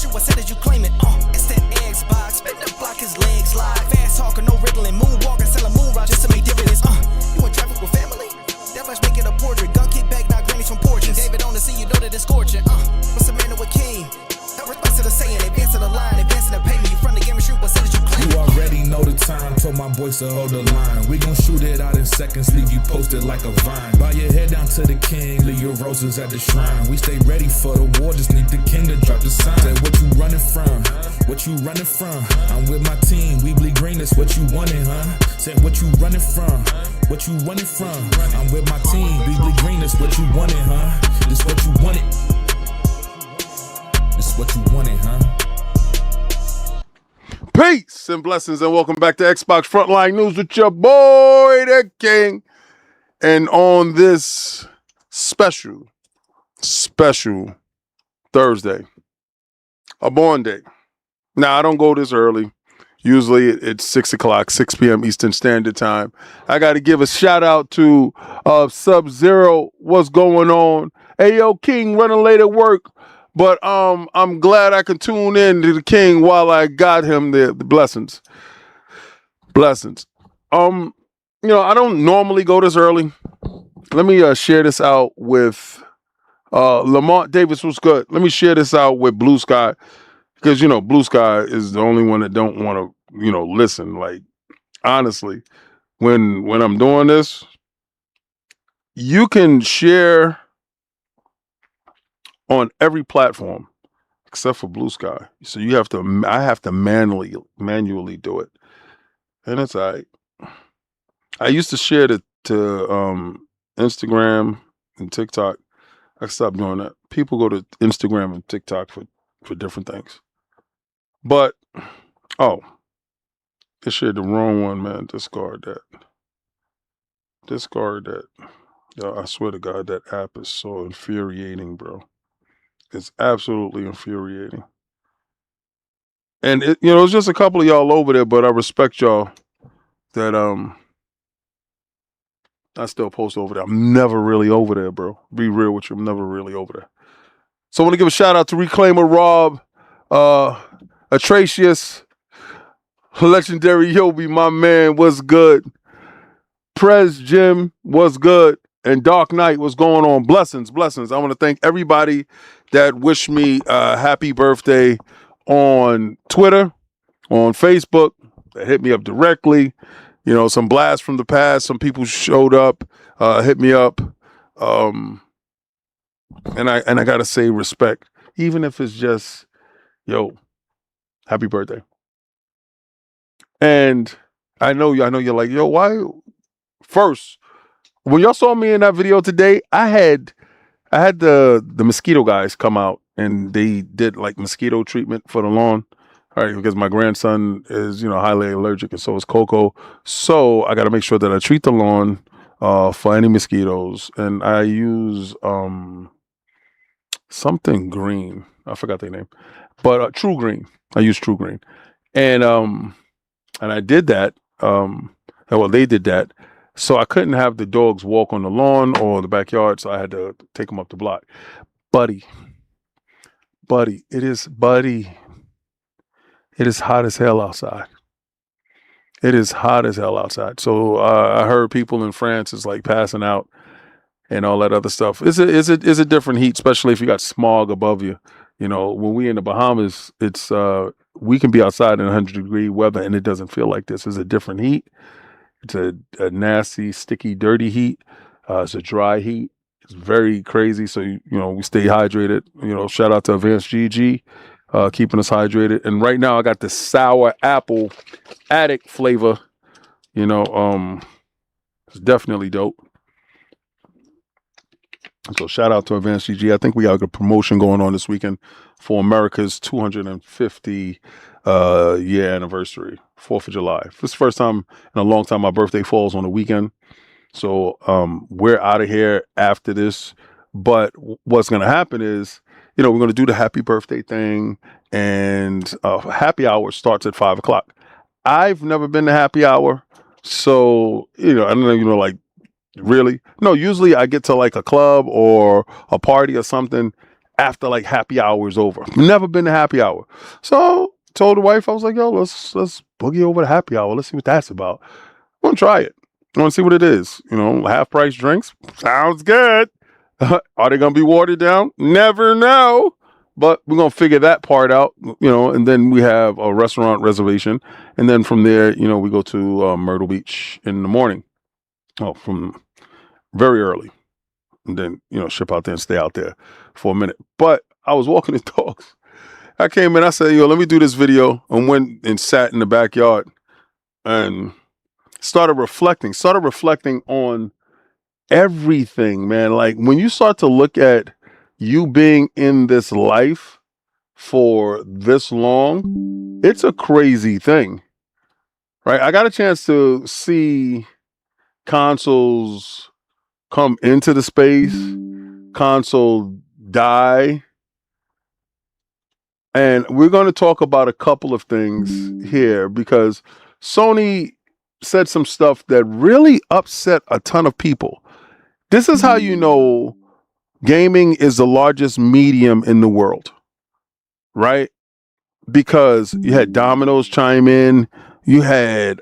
shoot, I said that you claim it. It's that Xbox, spin the block, his legs slide. Fast talking, no wriggling, moonwalking, selling moon rock just to make dividends. You in traffic with family? That flash making a portrait. Gun kick back, now grannies from porches. David on the sea, you know that it's scorching. What's the man with king? No response to the saying, advance to the line, advance to the payment. You front the game and shoot, I said that you claim it. You already know the time, told my boys to hold the line. We gon' shoot it out in seconds, leave you posted like a vine. Bow your head down to the king, leave your roses at the shrine. We stay ready for the war, just need the king to drop the sign. Say what you running from, what you running from? I'm with my team, we bleed green, that's what you wanted, huh? Said what you running from, what you running from? I'm with my team, we bleed green, that's what you wanted, huh? This what you wanted. This what you wanted, huh? Peace and blessings, and welcome back to Xbox Frontline News with your boy, the King. And on this special Thursday, a born day. Now, I don't go this early. Usually it's 6 o'clock, 6 p.m. Eastern Standard Time. I got to give a shout out to Sub-Zero. What's going on? Hey, yo, King, running late at work. But I'm glad I can tune in to the King while I got him the blessings. Blessings. I don't normally go this early. Let me share this out with Lamont Davis. Was good. Let me share this out with Blue Sky, because Blue Sky is the only one that don't want to listen. Like, honestly, when I'm doing this, you can share on every platform except for Blue Sky. So I have to manually do it. And it's all right. I used to share it to Instagram and TikTok. I stopped doing that. People go to Instagram and TikTok for different things. But, I shared the wrong one, man. Discard that. Yo, I swear to God, that app is so infuriating, bro. It's absolutely infuriating. And it's just a couple of y'all over there, but I respect y'all that I still post over there. I'm never really over there, bro. Be real with you, I'm never really over there. So I want to give a shout out to Reclaimer Rob, Atracius, Legendary Yobi, my man, what's good? Prez Jim, what's good? And Dark Knight, what's going on? Blessings. I want to thank everybody that wished me a happy birthday on Twitter, on Facebook, that hit me up directly. Some blasts from the past. Some people showed up, hit me up. And I gotta say respect. Even if it's just, yo, happy birthday. And I know you're like, yo, why? First, when y'all saw me in that video today, I had the mosquito guys come out and they did like mosquito treatment for the lawn. All right, because my grandson is, highly allergic, and so is Coco. So I got to make sure that I treat the lawn for any mosquitoes, and I use something green. I forgot their name, but True Green. I use True Green, and I did that. They did that. So I couldn't have the dogs walk on the lawn or the backyard, so I had to take them up the block. Buddy, it is hot as hell outside. It is hot as hell outside. So I heard people in France is like passing out and all that other stuff. It's a different heat, especially if you got smog above you. When we in the Bahamas, it's we can be outside in 100-degree weather and it doesn't feel like this. It's a different heat. It's a nasty, sticky, dirty heat. It's a dry heat. It's very crazy. So, we stay hydrated. Shout out to Advanced GG, keeping us hydrated. And right now I got the sour apple addict flavor. It's definitely dope. So shout out to Advanced GG. I think we got a promotion going on this weekend for America's 250 year anniversary, 4th of July. This is the first time in a long time my birthday falls on a weekend. So we're out of here after this. But what's going to happen is, we're going to do the happy birthday thing, and happy hour starts at 5 o'clock. I've never been to happy hour. So, I don't know, like, really? No, usually I get to like a club or a party or something after like happy hour is over. Never been to happy hour. So told the wife, I was like, yo, let's boogie over to happy hour. Let's see what that's about. I want to try it. I want to see what it is. You know, half price drinks. Sounds good. Are they going to be watered down? Never know. But we're going to figure that part out, you know, and then we have a restaurant reservation. And then from there, you know, we go to Myrtle Beach in the morning. Oh, from very early. And then, you know, ship out there and stay out there for a minute. But I was walking the dogs. I came in, I said, yo, let me do this video. And went and sat in the backyard and started reflecting on everything, man. Like when you start to look at you being in this life for this long, it's a crazy thing, right? I got a chance to see consoles come into the space, console die. And we're going to talk about a couple of things here because Sony said some stuff that really upset a ton of people. This is how you know gaming is the largest medium in the world, right? Because you had Domino's chime in, you had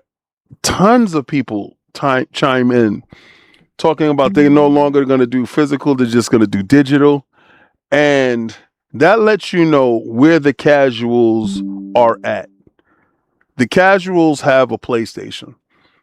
tons of people chime in talking about they're no longer going to do physical, they're just going to do digital. And that lets you know where the casuals are at. The casuals have a PlayStation.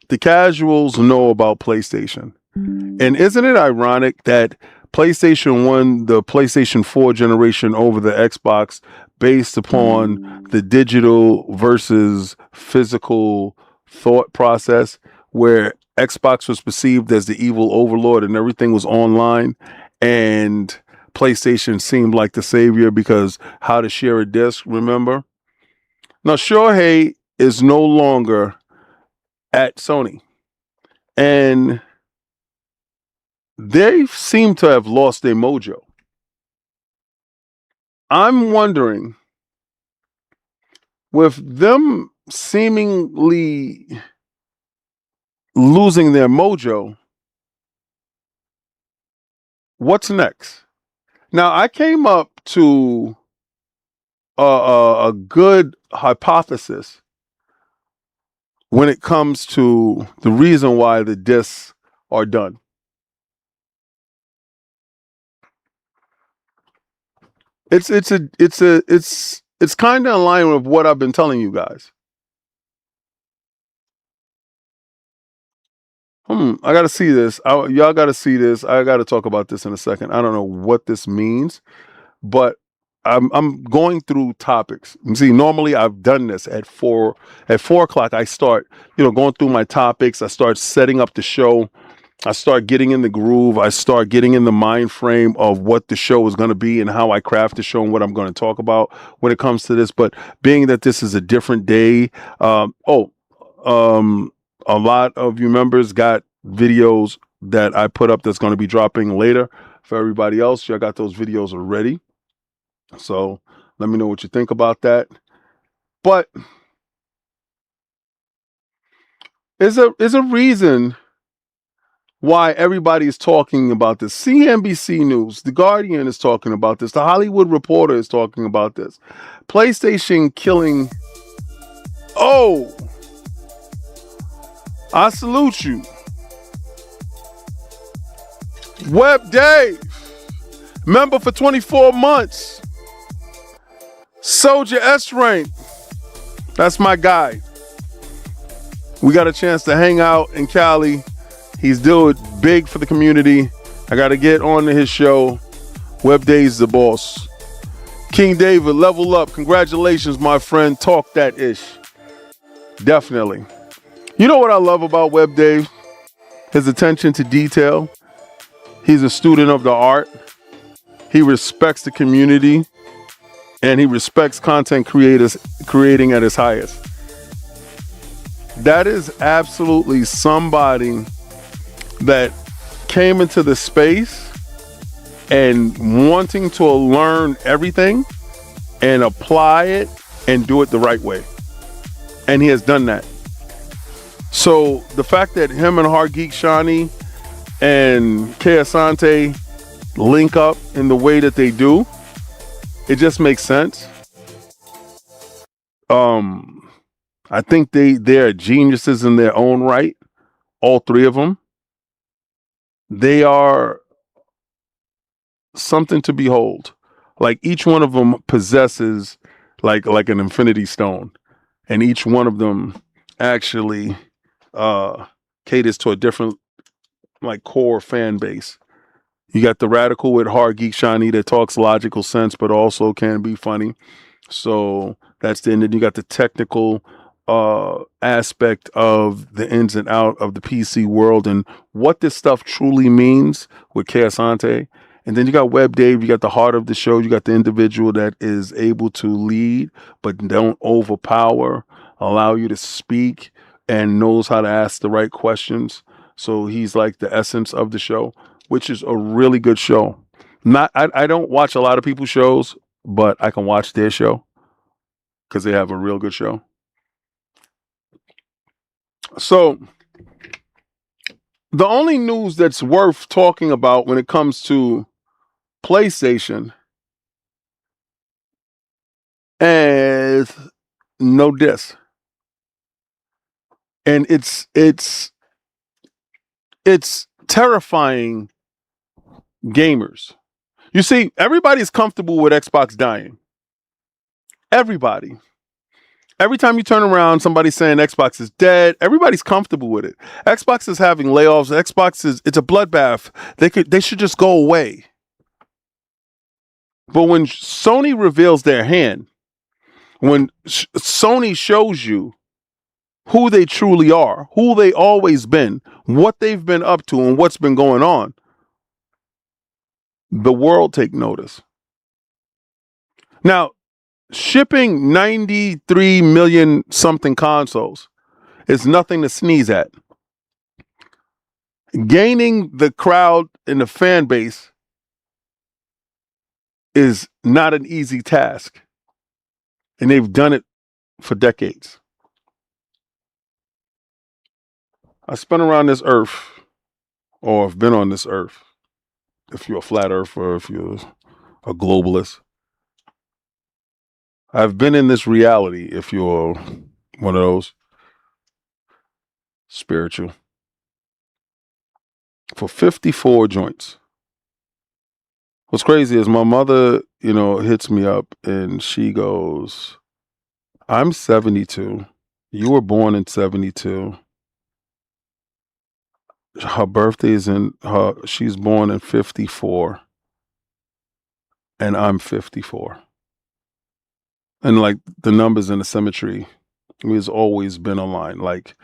The casuals know about PlayStation. And isn't it ironic that PlayStation won the PlayStation 4 generation over the Xbox based upon the digital versus physical thought process, where Xbox was perceived as the evil overlord and everything was online, and PlayStation seemed like the savior because how to share a disc, remember? Now, Shohei is no longer at Sony, and they seem to have lost their mojo. I'm wondering, with them seemingly losing their mojo, what's next? Now, I came up to a good hypothesis when it comes to the reason why the discs are done. It's kind of in line with what I've been telling you guys. I gotta see this. Y'all gotta see this. I gotta talk about this in a second. I don't know what this means, but I'm going through topics. You see, normally I've done this at 4 o'clock. I start, going through my topics. I start setting up the show. I start getting in the groove. I start getting in the mind frame of what the show is going to be and how I craft the show and what I'm going to talk about when it comes to this. But being that this is a different day, a lot of you members got videos that I put up that's going to be dropping later. For everybody else, y'all got those videos already. So let me know what you think about that. But is a reason why everybody is talking about this. CNBC News, The Guardian is talking about this. The Hollywood Reporter is talking about this. PlayStation killing. Oh, I salute you. Web Dave, member for 24 months. Soldier S Rank, that's my guy. We got a chance to hang out in Cali. He's doing big for the community. I got to get on to his show. Web Dave's the boss. King David, level up. Congratulations, my friend. Talk that ish. Definitely. You know what I love about Web Dave? His attention to detail. He's a student of the art. He respects the community. And he respects content creators creating at his highest. That is absolutely somebody that came into the space and wanting to learn everything and apply it and do it the right way. And he has done that. So the fact that him and Hard Geek Shani and K Asante link up in the way that they do It just makes sense. I think they're geniuses in their own right. All three of them. They are something to behold. Like each one of them possesses like an infinity stone, and each one of them actually caters to a different like core fan base. You got the radical with hard geek shiny that talks logical sense, but also can be funny. So that's the end. And you got the technical aspect of the ins and out of the PC world and what this stuff truly means with Chaos Ante. And then you got Web Dave, you got the heart of the show, you got the individual that is able to lead, but don't overpower, allow you to speak, and knows how to ask the right questions. So he's like the essence of the show, which is a really good show. I don't watch a lot of people's shows, but I can watch their show because they have a real good show. So the only news that's worth talking about when it comes to PlayStation is no disc. And it's terrifying gamers. You see, everybody's comfortable with Xbox dying. Everybody. Every time you turn around, somebody's saying Xbox is dead. Everybody's comfortable with it. Xbox is having layoffs. It's a bloodbath. They should just go away. But when Sony reveals their hand, when Sony shows you who they truly are, who they always been, what they've been up to, and what's been going on, the world take notice. Now, shipping 93 million something consoles is nothing to sneeze at. Gaining the crowd and the fan base is not an easy task. And they've done it for decades. I spent around this earth, or have been on this earth, if you're a flat earther, if you're a globalist. I've been in this reality, if you're one of those, spiritual, for 54 joints. What's crazy is my mother, hits me up and she goes, I'm 72. You were born in 72. Her birthday is she's born in 54. And I'm 54. And like the numbers in the symmetry has always been aligned. Like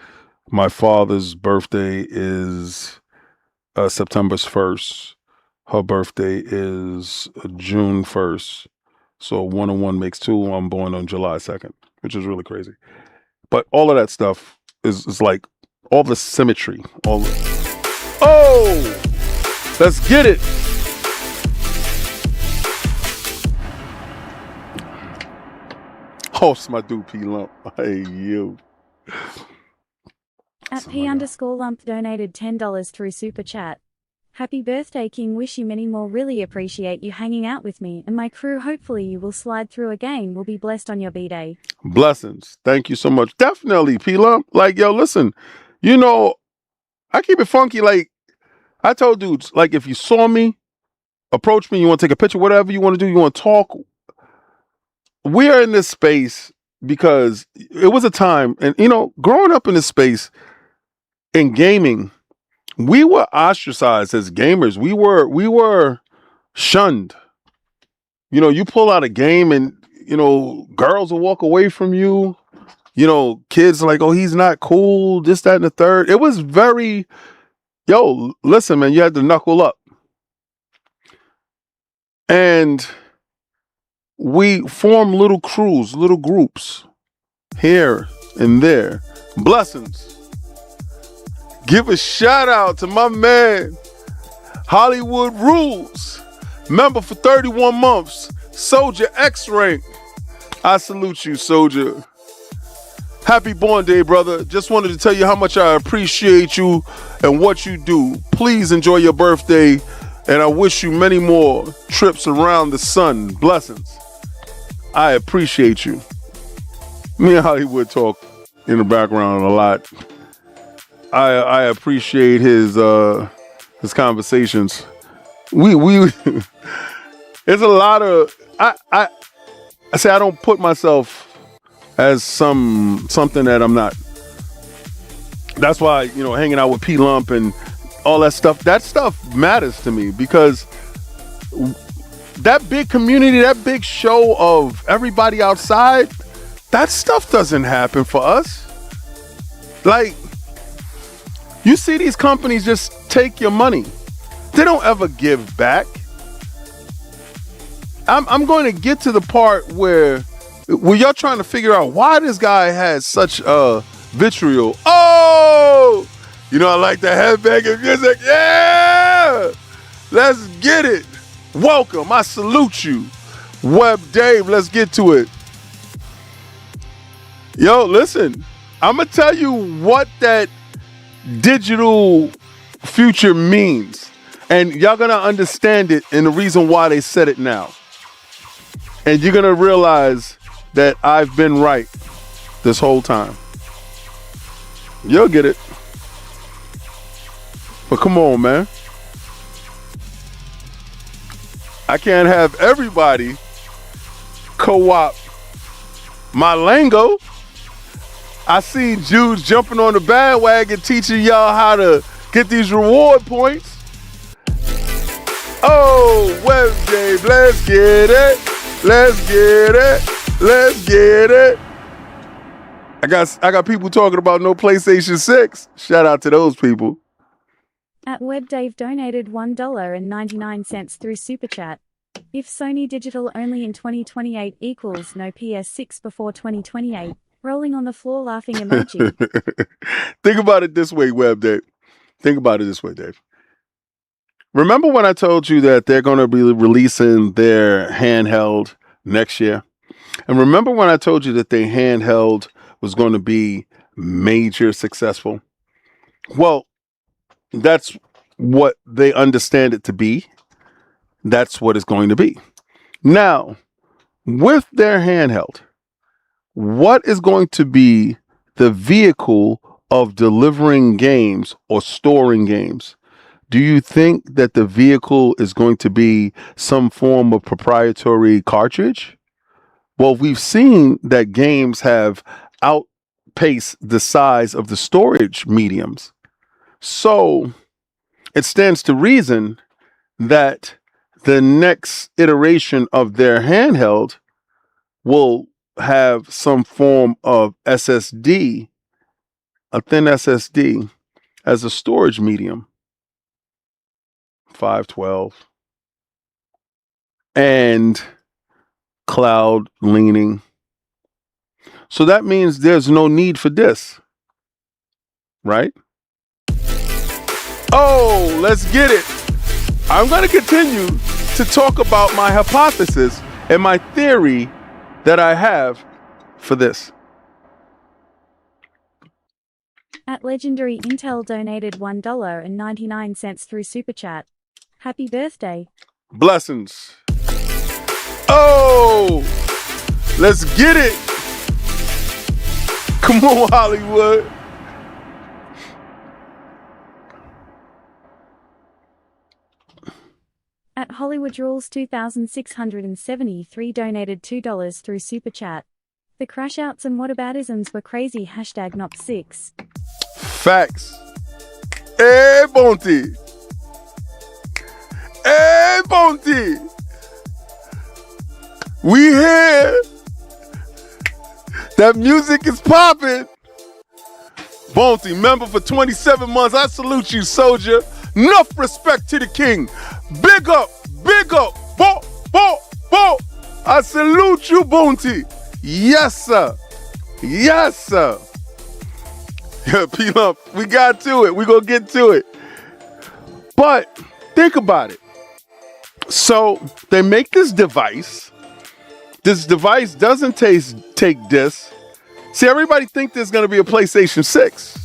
my father's birthday is September 1st. Her birthday is June 1st. So 1 and 1 makes 2. I'm born on July 2nd, which is really crazy. But all of that stuff is like all the symmetry. Oh, let's get it. Oh, it's my dude P Lump. Hey, you. At P_Lump donated $10 through Super Chat. Happy birthday, King. Wish you many more. Really appreciate you hanging out with me and my crew. Hopefully you will slide through again. Will be blessed on your B-Day. Blessings. Thank you so much. Definitely, P Lump. Like, yo, listen, I keep it funky. Like, I told dudes, like, if you saw me, approach me, you want to take a picture, whatever you want to do, you want to talk. We are in this space because it was a time, and growing up in this space in gaming, we were ostracized as gamers. We were shunned. You pull out a game and girls will walk away from you. Kids are like, oh, he's not cool, this, that, and the third. It was very, listen, man, you had to knuckle up. And we form little crews, little groups here and there. Blessings. Give a shout out to my man, Hollywood Rules, member for 31 months, Soldier X rank. I salute you, Soldier. Happy born day, brother. Just wanted to tell you how much I appreciate you and what you do. Please enjoy your birthday, and I wish you many more trips around the sun. Blessings. I appreciate you. Me and Hollywood talk in the background a lot. I appreciate his conversations. We there's a lot of I say I don't put myself as something that I'm not. That's why, hanging out with P Lump and all that stuff matters to me, because that big community, that big show of everybody outside, that stuff doesn't happen for us. Like, you see these companies just take your money. They don't ever give back. I'm going to get to the part where y'all trying to figure out why this guy has such vitriol. Oh, I like the headbanging music. Yeah, let's get it. Welcome. I salute you. Web Dave, let's get to it. Yo, listen, I'm going to tell you what that digital future means. And y'all going to understand it and the reason why they said it now. And you're going to realize that I've been right this whole time. You'll get it. But come on, man. I can't have everybody co-op my lingo. I seen Jews jumping on the bandwagon teaching y'all how to get these reward points. Oh, Web Dave, let's get it. Let's get it. Let's get it. I got people talking about no PlayStation 6. Shout out to those people. At WebDave donated $1.99 through Super Chat. If Sony digital only in 2028 equals no PS6 before 2028, rolling on the floor laughing emoji. Think about it this way, Web Dave. Think about it this way, Dave. Remember when I told you that they're going to be releasing their handheld next year? And remember when I told you that their handheld was going to be major successful? Well, that's what they understand it to be. That's what it's going to be. Now, with their handheld, what is going to be the vehicle of delivering games or storing games? Do you think that the vehicle is going to be some form of proprietary cartridge? Well, we've seen that games have outpaced the size of the storage mediums. So it stands to reason that the next iteration of their handheld will have some form of SSD, a thin SSD, as a storage medium. 512. And cloud leaning. So that means there's no need for this. Right? Oh, let's get it. I'm going to continue to talk about my hypothesis and my theory that I have for this. At Legendary Intel donated $1.99 through Super Chat. Happy birthday. Blessings. Oh, let's get it. Come on, Hollywood. At Hollywood Rules 2673 donated $2 through Super Chat. The crashouts and whataboutisms were crazy. #NOP6. Facts. Hey, Bonte. Hey, Bonte. We here. That music is popping. Bonte, member for 27 months. I salute you, soldier. Enough respect to the king. Big up, bo, bo, bo. I salute you, Bonte. Yes, sir. Yes, sir. Yeah, P-Lump, we got to it. We gonna get to it. But think about it. So they make this device. This device doesn't take discs. See, everybody think there's gonna be a PlayStation 6.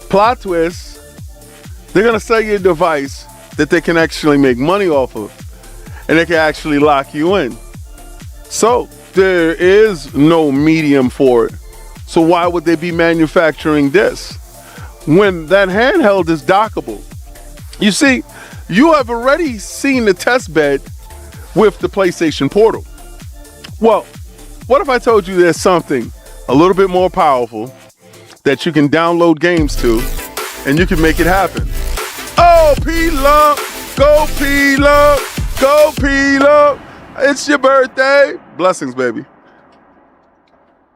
Plot twist. They're gonna sell you a device that they can actually make money off of, and they can actually lock you in. So There is no medium for it. So why would they be manufacturing this when that handheld is dockable? You see, you have already seen the test bed with the PlayStation Portal. Well, what if I told you there's something a little bit more powerful that you can download games to and you can make it happen? Oh, P-Lump, go P-Lump, go P-Lump. It's your birthday. Blessings, baby.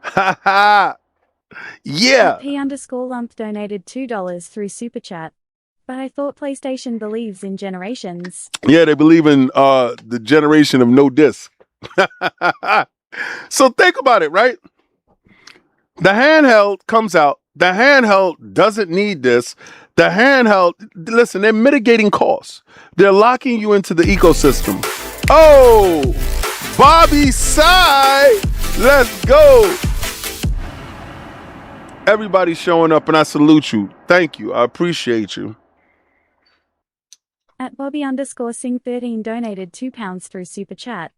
Ha ha. Yeah. P_lump donated $2 through Super Chat. But I thought PlayStation believes in generations. Yeah, they believe in the generation of no disc. So think about it, right? The handheld comes out. The handheld doesn't need this. The handheld, listen, they're mitigating costs. They're locking you into the ecosystem. Oh, Bobby Sai, let's go. Everybody's showing up and I salute you. Thank you. I appreciate you. At Bobby_Sing13 donated £2 through Super Chat.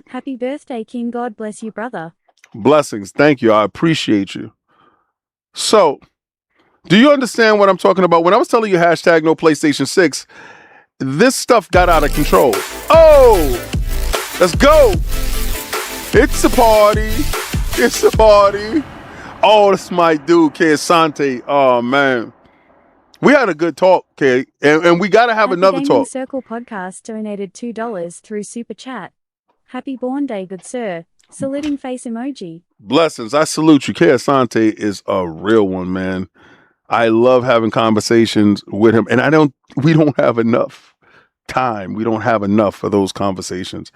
Happy birthday, King. God bless you, brother. Blessings. Thank you. I appreciate you. So, do you understand what I'm talking about? When I was telling you hashtag no PlayStation 6, this stuff got out of control. Oh, let's go. It's a party. It's a party. Oh, that's my dude, K. Asante. Oh, man. We had a good talk, Kay, and we got to have another talk. Circle Podcast donated $2 through Super Chat. Happy born day, good sir. Saluting face emoji. Blessings. I salute you. Kay Asante is a real one, man. I love having conversations with him, and we don't have enough time. We don't have enough for those conversations.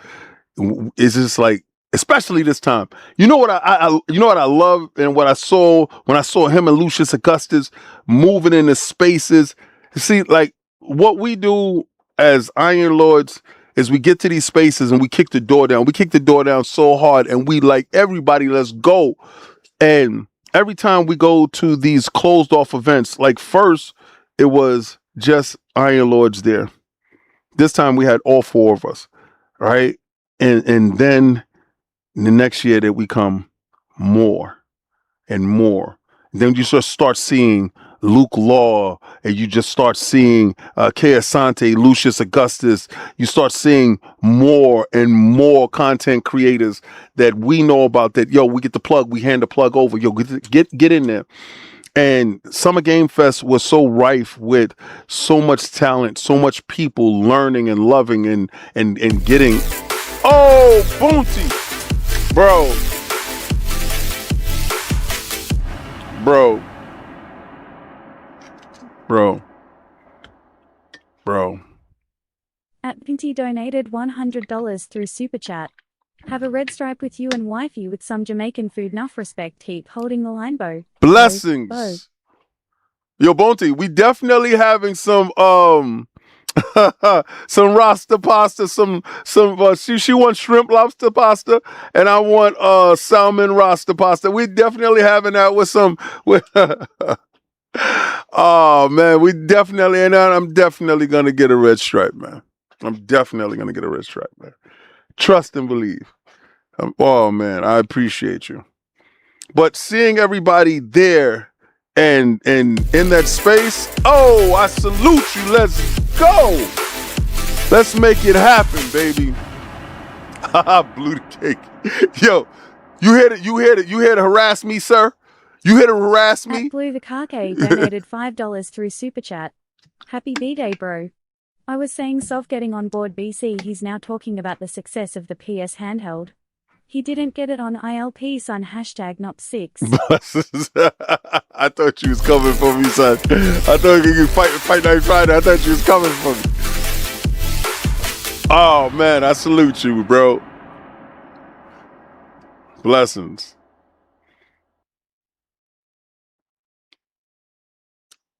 It's just like, especially this time. You know what I love and what I saw when I saw him and Lucius Augustus moving into spaces. See, like what we do as Iron Lords is we get to these spaces and we kick the door down. We kick the door down so hard and we like, everybody, let's go. And every time we go to these closed off events, like first it was just Iron Lords there. This time we had all four of us, right? And then the next year that we come more and more. And then you just start seeing Luke Law, and you just start seeing Kay Asante, Lucius Augustus. You start seeing more and more content creators that we know about that, yo, we get the plug, we hand the plug over, yo, get in there. And Summer Game Fest was so rife with so much talent, so much people learning and loving and getting. Oh, Boonty. Bro. At Pinty donated $100 through Super Chat. Have a red stripe with you and wifey with some Jamaican food. Enough respect, keep holding the line, Bo. Blessings. Bo. Yo, Bonte, we definitely having some some Rasta pasta, some she wants shrimp lobster pasta, and I want salmon Rasta pasta. We definitely having that with some oh man, we definitely, and I'm definitely gonna get a red stripe, man. I'm definitely gonna get a red stripe, man. Trust and believe. Oh man, I appreciate you. But seeing everybody there and in that space, oh, I salute you. Let's go. Let's make it happen, baby. Blew the cake. Yo, you here to harass me, sir? You here to harass me? At Blue the Carcade donated $5 through Super Chat. Happy B-Day, bro. I was saying Sov getting on board BC, he's now talking about the success of the PS handheld. He didn't get it on ILP, son, hashtag not 6. I thought you was coming for me, son. I thought you could fight Night Friday. I thought you was coming for me. Oh, man, I salute you, bro. Blessings.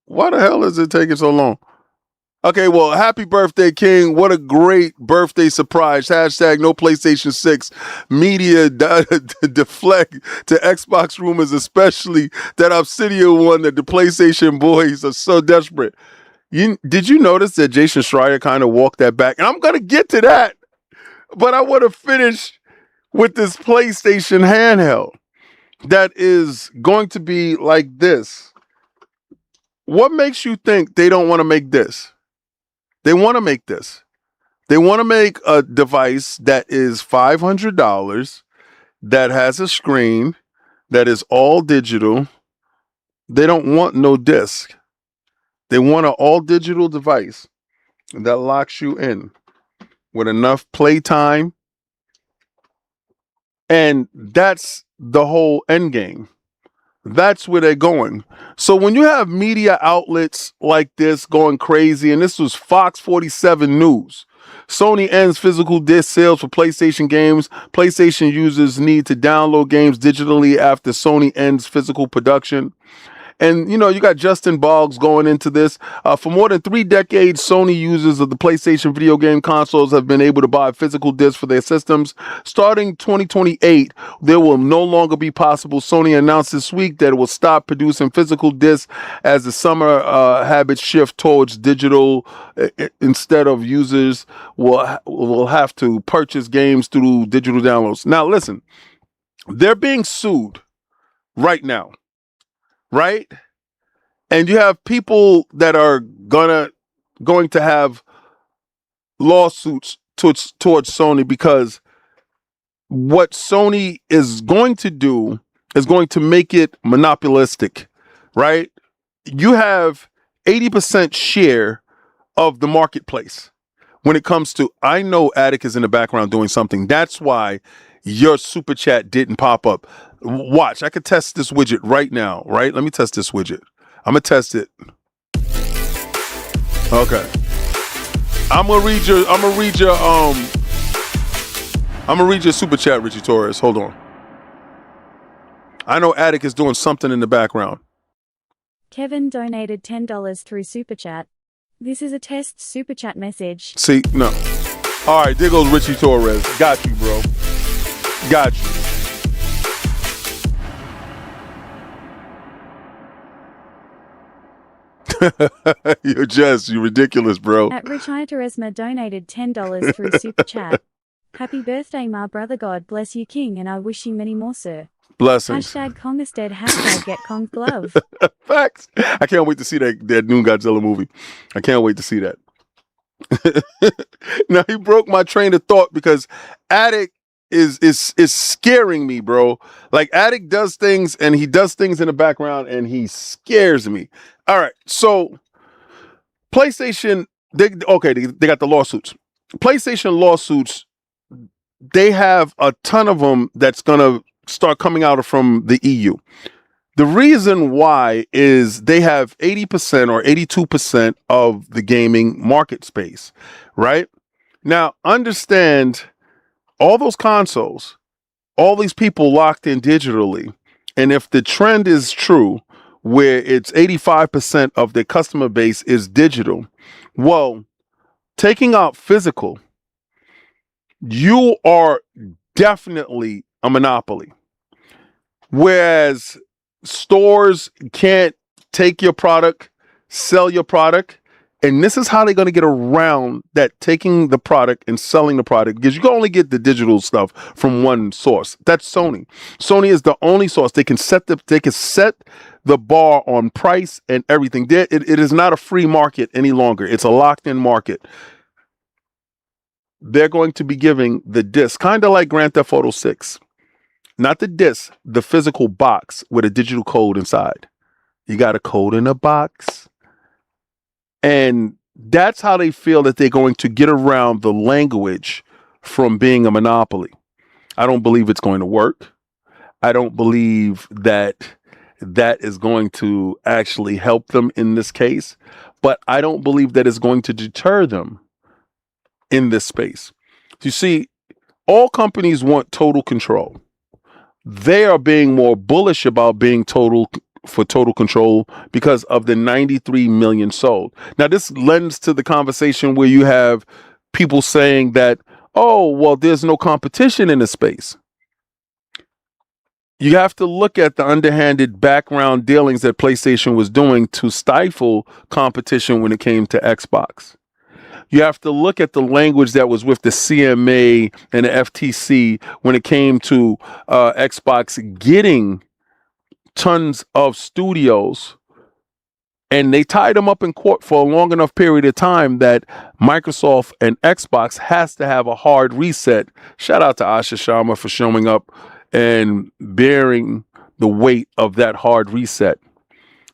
Why the hell is it taking so long? Okay, well, happy birthday, King. What a great birthday surprise. Hashtag no PlayStation 6. Media deflect to Xbox rumors, especially that Obsidian one that the PlayStation boys are so desperate. Did you notice that Jason Schreier kind of walked that back? And I'm going to get to that. But I want to finish with this PlayStation handheld that is going to be like this. What makes you think they don't want to make this? They want to make this. They want to make a device that is $500, that has a screen, that is all digital. They don't want no disc. They want an all digital device that locks you in with enough playtime. And that's the whole end game. That's where they're going. So when you have media outlets like this going crazy, and this was Fox 47 News, Sony ends physical disc sales for PlayStation games. PlayStation users need to download games digitally after Sony ends physical production. And, you know, you got Justin Boggs going into this. For more than 3 decades, Sony users of the PlayStation video game consoles have been able to buy physical discs for their systems. Starting 2028, there will no longer be possible. Sony announced this week that it will stop producing physical discs as the summer habits shift towards digital. Instead of users will have to purchase games through digital downloads. Now, listen, they're being sued right now. Right? And you have people that are going to have lawsuits towards Sony, because what Sony is going to do is going to make it monopolistic, right? You have 80% share of the marketplace when it comes to, I know Attic is in the background doing something. That's why your super chat didn't pop up. Watch, I could test this widget right now, right? Let me test this widget. I'm gonna test it. Okay. I'm gonna read your super chat, Richie Torres. Hold on. I know Attic is doing something in the background. Kevin donated $10 through Super Chat. This is a test Super Chat message. See, no. All right, there goes Richie Torres. Got you, bro. Got you. You're just, you ridiculous, bro. At Richard Teresma donated $10 through Super Chat. Happy birthday, my brother. God bless you, King, and I wish you many more, sir. Blessings. Hashtag Kong is dead. Hashtag get Kong glove. Facts. I can't wait to see that new Godzilla movie. I can't wait to see that. Now he broke my train of thought, because Attic is scaring me, bro. Like, Attic does things, and he does things in the background, and he scares me. All right, so PlayStation, they got the lawsuits. PlayStation lawsuits, they have a ton of them that's gonna start coming out from the EU. The reason why is they have 80% or 82% of the gaming market space, right? Now, understand, all those consoles, all these people locked in digitally, and if the trend is true, where it's 85% of their customer base is digital, well, taking out physical, you are definitely a monopoly. Whereas stores can't take your product, sell your product. And this is how they're going to get around that, taking the product and selling the product, because you can only get the digital stuff from one source. That's Sony. Sony is the only source. They can set the bar on price and everything. It is not a free market any longer. It's a locked-in market. They're going to be giving the disc, kind of like Grand Theft Auto 6. Not the disc, the physical box with a digital code inside. You got a code in a box. And that's how they feel that they're going to get around the language from being a monopoly. I don't believe it's going to work. I don't believe that is going to actually help them in this case. But I don't believe that it's going to deter them in this space. You see, all companies want total control. They are being more bullish about being total control because of the 93 million sold. Now, this lends to the conversation where you have people saying that, oh, well, there's no competition in the space. You have to look at the underhanded background dealings that PlayStation was doing to stifle competition when it came to Xbox. You have to look at the language that was with the CMA and the FTC when it came to Xbox getting tons of studios, and they tied them up in court for a long enough period of time that Microsoft and Xbox has to have a hard reset. Shout out to Asha Sharma for showing up and bearing the weight of that hard reset.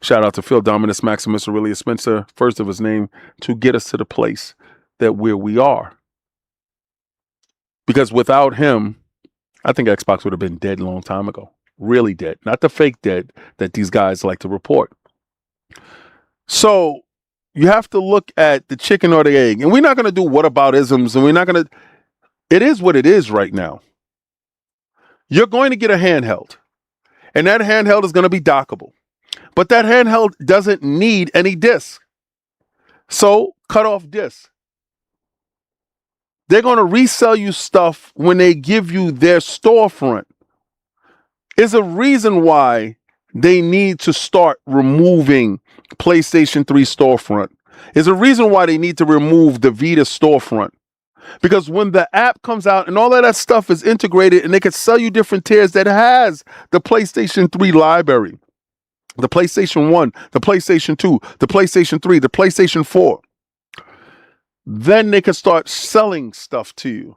Shout out to Phil Dominus Maximus Aurelius Spencer, first of his name, to get us to the place that where we are. Because without him, I think Xbox would have been dead a long time ago. Really dead. Not the fake dead that these guys like to report. So you have to look at the chicken or the egg. And we're not going to do whataboutisms, and we're not going to... It is what it is right now. You're going to get a handheld. And that handheld is going to be dockable. But that handheld doesn't need any disc. So cut off disc. They're going to resell you stuff when they give you their storefront. There's a reason why they need to start removing PlayStation 3 storefront. There's a reason why they need to remove the Vita storefront. Because when the app comes out and all of that stuff is integrated and they can sell you different tiers that has the PlayStation 3 library, the PlayStation 1, the PlayStation 2, the PlayStation 3, the PlayStation 4, then they can start selling stuff to you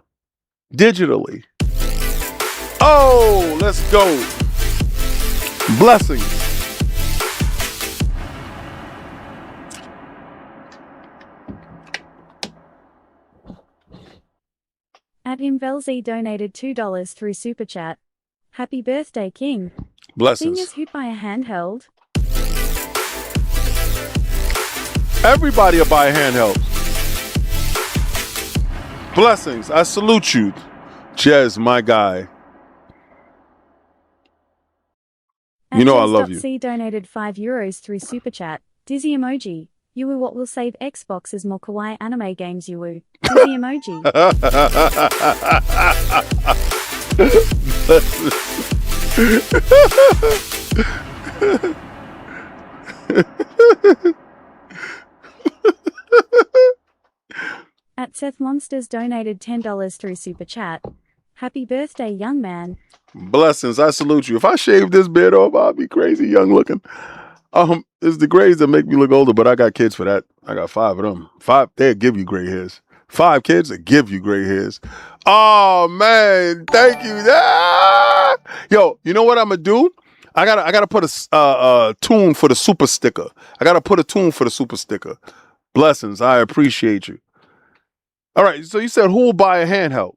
digitally. Oh, let's go. Blessings. At Imvelz donated $2 through Super Chat. Happy birthday, King. Blessings. Seniors who'd buy a handheld. Everybody will buy a handheld. Blessings. I salute you. Jez, my guy. At You know I love you. C donated €5 through Super Chat. Dizzy emoji. You were what will save Xbox's more kawaii anime games, you woo. Dizzy emoji. At Seth Monsters donated $10 through Super Chat. Happy birthday, young man. Blessings. I salute you. If I shave this beard off, I'll be crazy young looking. It's the grays that make me look older, but I got kids for that. I got 5 of them. 5, they'll give you gray hairs. 5 kids that give you gray hairs. Oh man, thank you. Ah! Yo, you know what I'm gonna do? I gotta put a tune for the super sticker. I gotta put a tune for the super sticker. Blessings. I appreciate you. All right, so you said who will buy a handheld?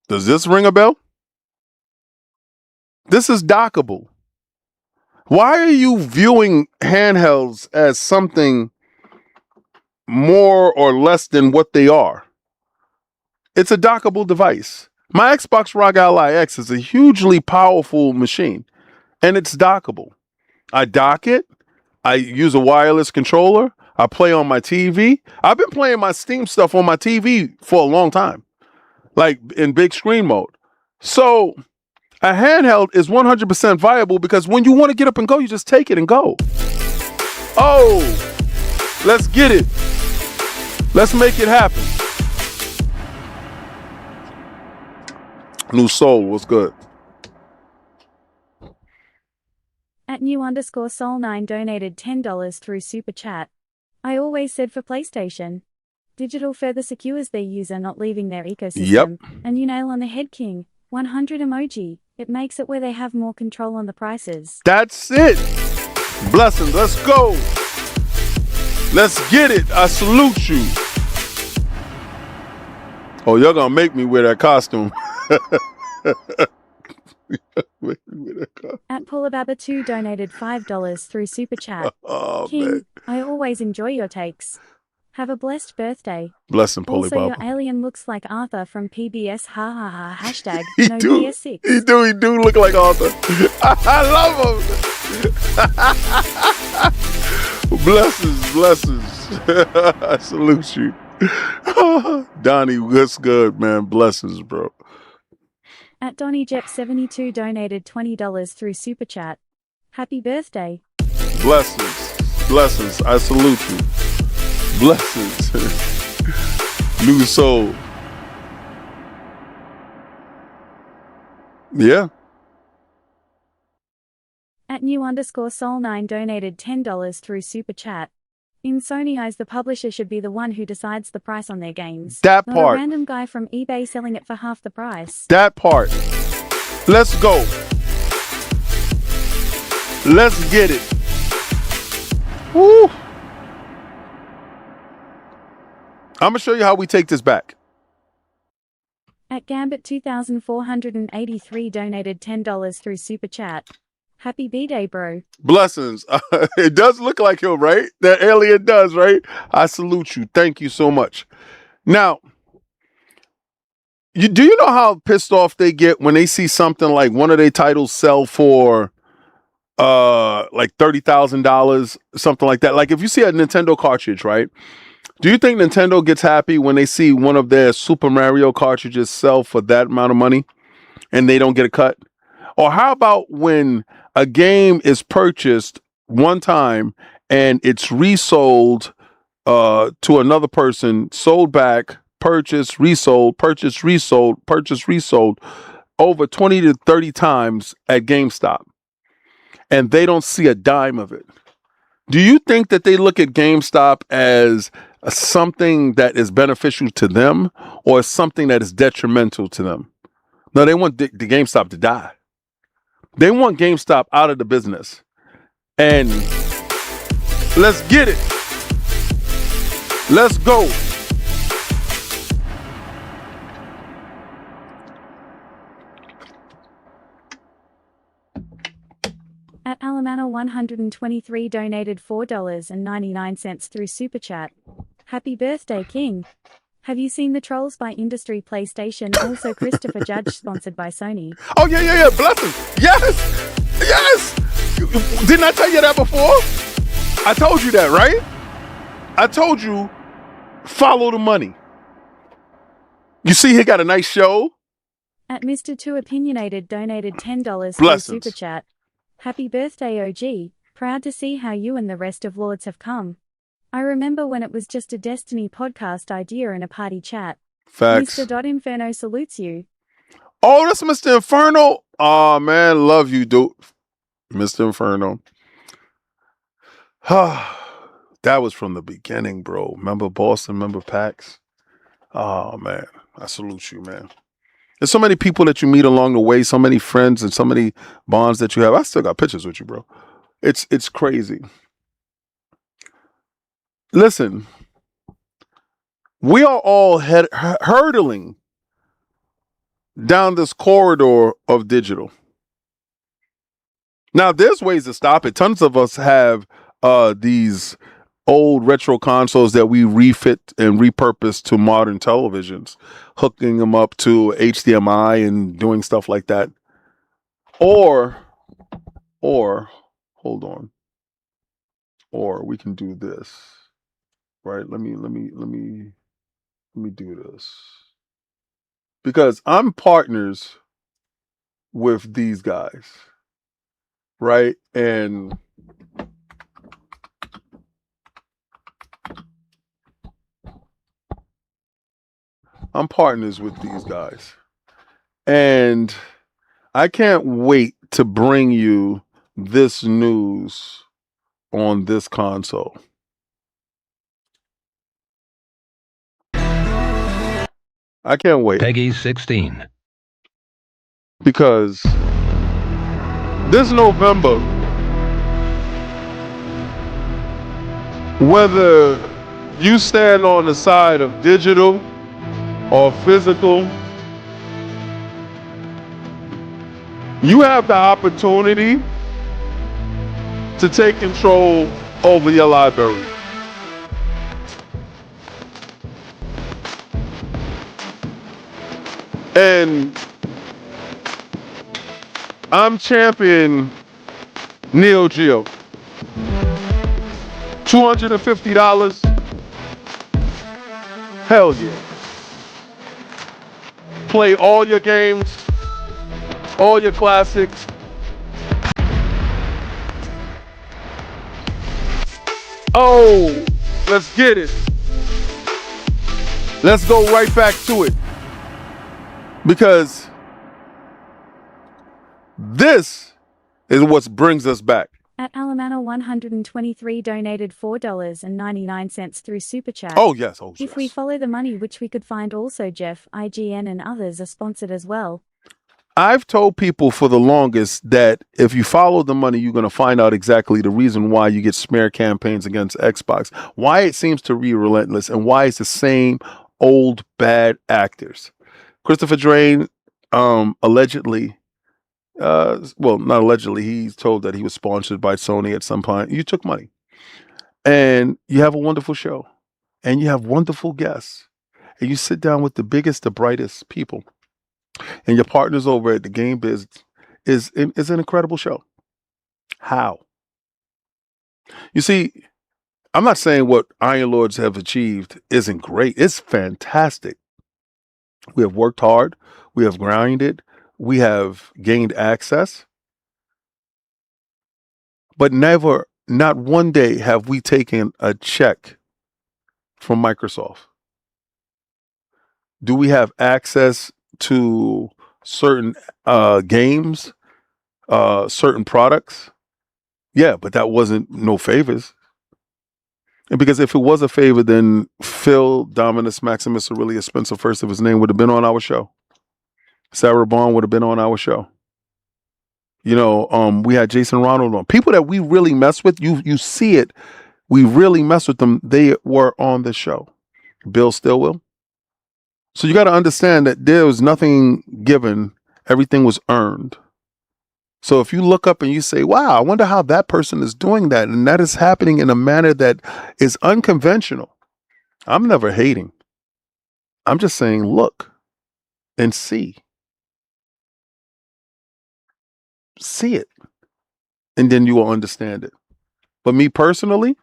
Does this ring a bell? This is dockable. Why are you viewing handhelds as something more or less than what they are? It's a dockable device. My Xbox ROG Ally X is a hugely powerful machine, and it's dockable. I dock it. I use a wireless controller. I play on my TV. I've been playing my Steam stuff on my TV for a long time, like in big screen mode. So a handheld is 100% viable because when you want to get up and go, you just take it and go. Oh, let's get it. Let's make it happen. New Soul, what's good? At new_soul9 donated $10 through Super Chat. I always said for PlayStation. Digital further secures their user not leaving their ecosystem. Yep. And you nail on the head, King. 100 emoji. It makes it where they have more control on the prices. That's it. Blessings. Let's go. Let's get it. I salute you. Oh, you're going to make me wear that costume. At Paulababa2 donated $5 through Super Chat. Oh, King, man. I always enjoy your takes. Have a blessed birthday. Blessing, Also, Polybaba. your alien looks like Arthur from PBS. Ha ha ha. Hashtag He no do. PS6. He do look like Arthur. I love him. Blessings. I salute you. Donnie, what's good, man? Blessings, bro. At DonnieJep72 donated $20 through Super Chat. Happy birthday. Blessings. Blessings. I salute you. Blessings. New soul. Yeah. At new_soul9 donated $10 through Super Chat. In Sony eyes, the publisher should be the one who decides the price on their games. That not part. a random guy from eBay selling it for half the price. That part. Let's go. Let's get it. Woo. I'm going to show you how we take this back. At Gambit 2483 donated $10 through Super Chat. Happy B-Day, bro. Blessings. It does look like him, right? That alien does, right? I salute you. Thank you so much. Now, do you know how pissed off they get when they see something like one of their titles sell for like $30,000, something like that? Like if you see a Nintendo cartridge, right? Do you think Nintendo gets happy when they see one of their Super Mario cartridges sell for that amount of money and they don't get a cut? Or how about when a game is purchased one time and it's resold to another person, sold back, purchased, resold, purchased, resold, purchased, resold over 20 to 30 times at GameStop, and they don't see a dime of it? Do you think that they look at GameStop as something that is beneficial to them or something that is detrimental to them? No, they want the GameStop to die. They want GameStop out of the business. And let's get it. Let's go. At Alamana 123 donated $4.99 through Super Chat. Happy birthday, King. Have you seen the Trolls by Industry PlayStation? Also Christopher Judge sponsored by Sony. Oh, yeah. Blessings. Yes. Didn't I tell you that before? I told you that, right? I told you, follow the money. You see, he got a nice show. At Mr. Too Opinionated donated $10 through Blessings. Super Chat. Happy birthday, OG. Proud to see how you and the rest of Lords have come. I remember when it was just a Destiny podcast idea and a party chat. Facts. Mr. Inferno salutes you. Oh, that's Mr. Inferno. Oh, man, love you, dude. Mr. Inferno. That was from the beginning, bro. Remember Boston? Remember PAX? Oh, man. I salute you, man. There's so many people that you meet along the way, so many friends and so many bonds that you have. I still got pictures with you, bro. It's crazy. Listen, we are all hurtling down this corridor of digital. Now, there's ways to stop it. Tons of us have these old retro consoles that we refit and repurpose to modern televisions, hooking them up to HDMI and doing stuff like that. Or hold on. Or we can do this. Right? Let me do this. Because I'm partners with these guys. Right? And I'm partners with these guys. And I can't wait to bring you this news on this console. I can't wait. Peggy 16. Because this November, whether you stand on the side of digital or physical, you have the opportunity to take control over your library. And I'm champion Neo Geo. $250. Hell yeah. Play all your games, all your classics. Oh, let's get it. Let's go right back to it. Because this is what brings us back. At Alamana 123 donated $4.99 through Super Chat. Oh, yes. Oh, If we follow the money, which we could find also, Jeff, IGN and others are sponsored as well. I've told people for the longest that if you follow the money, you're going to find out exactly the reason why you get smear campaigns against Xbox, why it seems to be relentless, and why it's the same old bad actors. Christopher Drain allegedly, well, not allegedly, he's told that he was sponsored by Sony at some point. You took money. And you have a wonderful show. And you have wonderful guests. And you sit down with the biggest, the brightest people. And your partners over at the Game Biz is an incredible show. How? You see, I'm not saying what Iron Lords have achieved isn't great. It's fantastic. We have worked hard. We have grinded. We have gained access. But never, not one day have we taken a check from Microsoft. Do we have access to certain games, certain products? Yeah, but that wasn't no favors. And because if it was a favor, then Phil, Dominus, Maximus Aurelius Spencer, first of his name, would have been on our show. Sarah Bond would have been on our show. You know, we had Jason Ronald on. People that we really mess with, you see it. We really mess with them. They were on the show. Bill Stillwell. So you got to understand that there was nothing given. Everything was earned. So if you look up and you say, wow, I wonder how that person is doing that. And that is happening in a manner that is unconventional. I'm never hating. I'm just saying, look and see. See it. And then you will understand it. But me personally,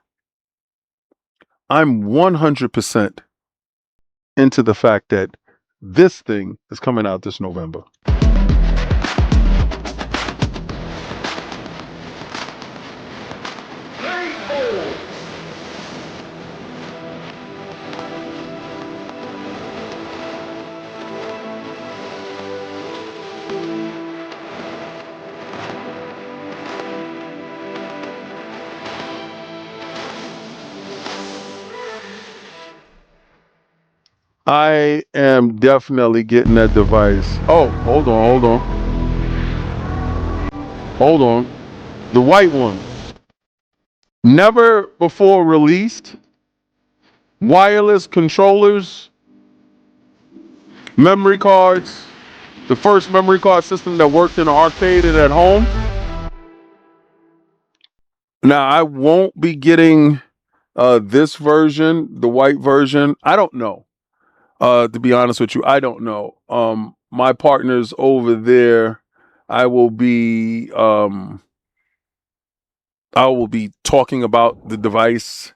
I'm 100% into the fact that this thing is coming out this November. I am definitely getting that device. Oh, hold on. The white one. Never before released. Wireless controllers. Memory cards. The first memory card system that worked in an arcade and at home. Now, I won't be getting this version, the white version. I don't know. To be honest with you, I don't know. My partners over there, I will be talking about the device.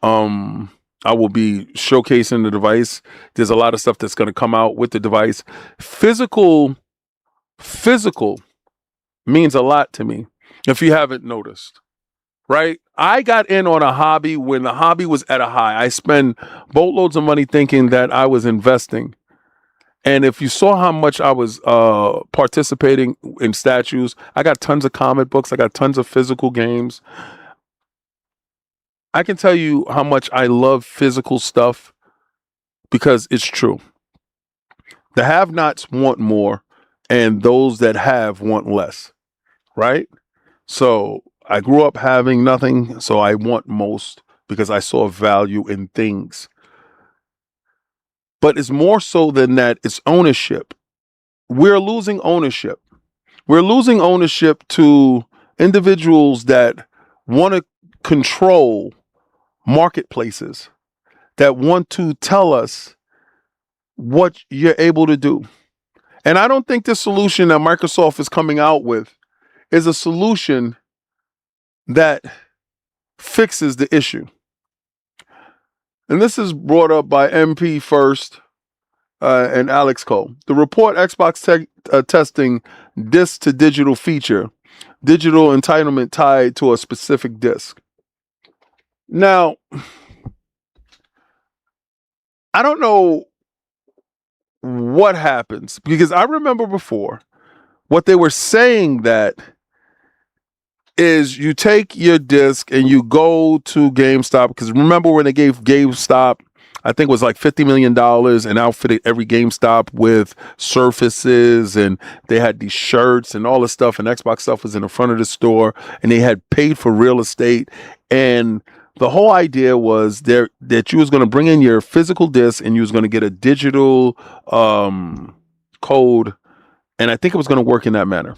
I will be showcasing the device. There's a lot of stuff that's going to come out with the device. Physical means a lot to me, if you haven't noticed. Right? I got in on a hobby when the hobby was at a high. I spend boatloads of money thinking that I was investing. And if you saw how much I was participating in statues, I got tons of comic books. I got tons of physical games. I can tell you how much I love physical stuff because it's true. The have-nots want more, and those that have want less. Right? So I grew up having nothing, so I want most because I saw value in things. But it's more so than that. It's ownership. We're losing ownership. We're losing ownership to individuals that want to control marketplaces, that want to tell us what you're able to do. And I don't think the solution that Microsoft is coming out with is a solution that fixes the issue. And this is brought up by MP First and Alex Cole. The report Xbox testing disc to digital feature, digital entitlement tied to a specific disc. Now, I don't know what happens because I remember before what they were saying that is you take your disc and you go to GameStop, because remember when they gave GameStop, I think it was like $50 million and outfitted every GameStop with surfaces, and they had these shirts and all this stuff, and Xbox stuff was in the front of the store, and they had paid for real estate. And the whole idea was there that you was going to bring in your physical disc and you was going to get a digital code, and I think it was going to work in that manner.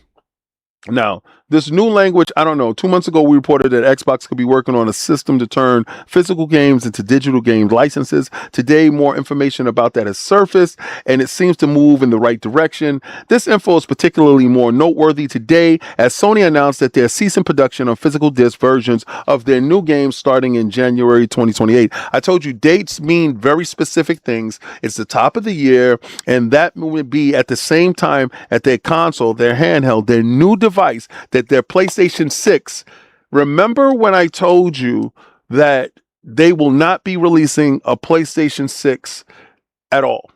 Now, this new language, I don't know. 2 months ago, we reported that Xbox could be working on a system to turn physical games into digital game licenses. Today, more information about that has surfaced, and it seems to move in the right direction. This info is particularly more noteworthy today as Sony announced that they're ceasing production of physical disc versions of their new games starting in January 2028. I told you dates mean very specific things. It's the top of the year, and that would be at the same time at their console, their handheld, their new device, that their PlayStation 6. Remember when I told you that they will not be releasing a PlayStation 6 at all?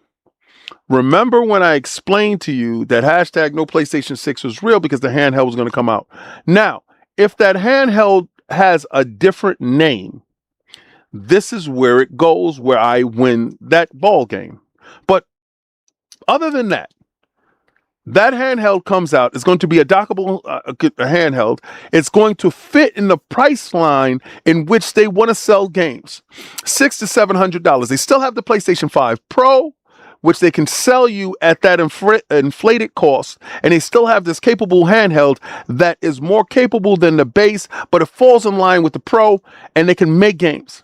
Remember when I explained to you that hashtag no PlayStation 6 was real because the handheld was going to come out? Now, if that handheld has a different name, this is where it goes, where I win that ball game. But other than that, that handheld comes out. It's going to be a dockable handheld. It's going to fit in the price line in which they want to sell games, $600 to $700. They still have the PlayStation 5 Pro, which they can sell you at that inflated cost, and they still have this capable handheld that is more capable than the base, but it falls in line with the Pro, and they can make games.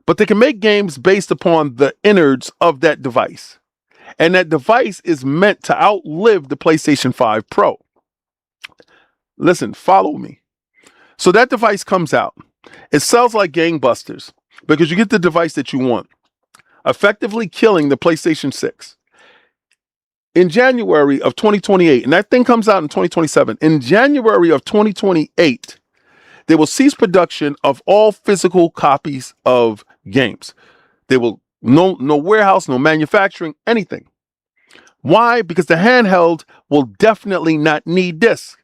But they can make games based upon the innards of that device. And that device is meant to outlive the PlayStation 5 Pro. Listen, follow me. So that device comes out. It sells like gangbusters because you get the device that you want, effectively killing the PlayStation 6. In January of 2028, and that thing comes out in 2027, in January of 2028, they will cease production of all physical copies of games. They will no warehouse, no manufacturing, anything. Why? Because the handheld will definitely not need discs.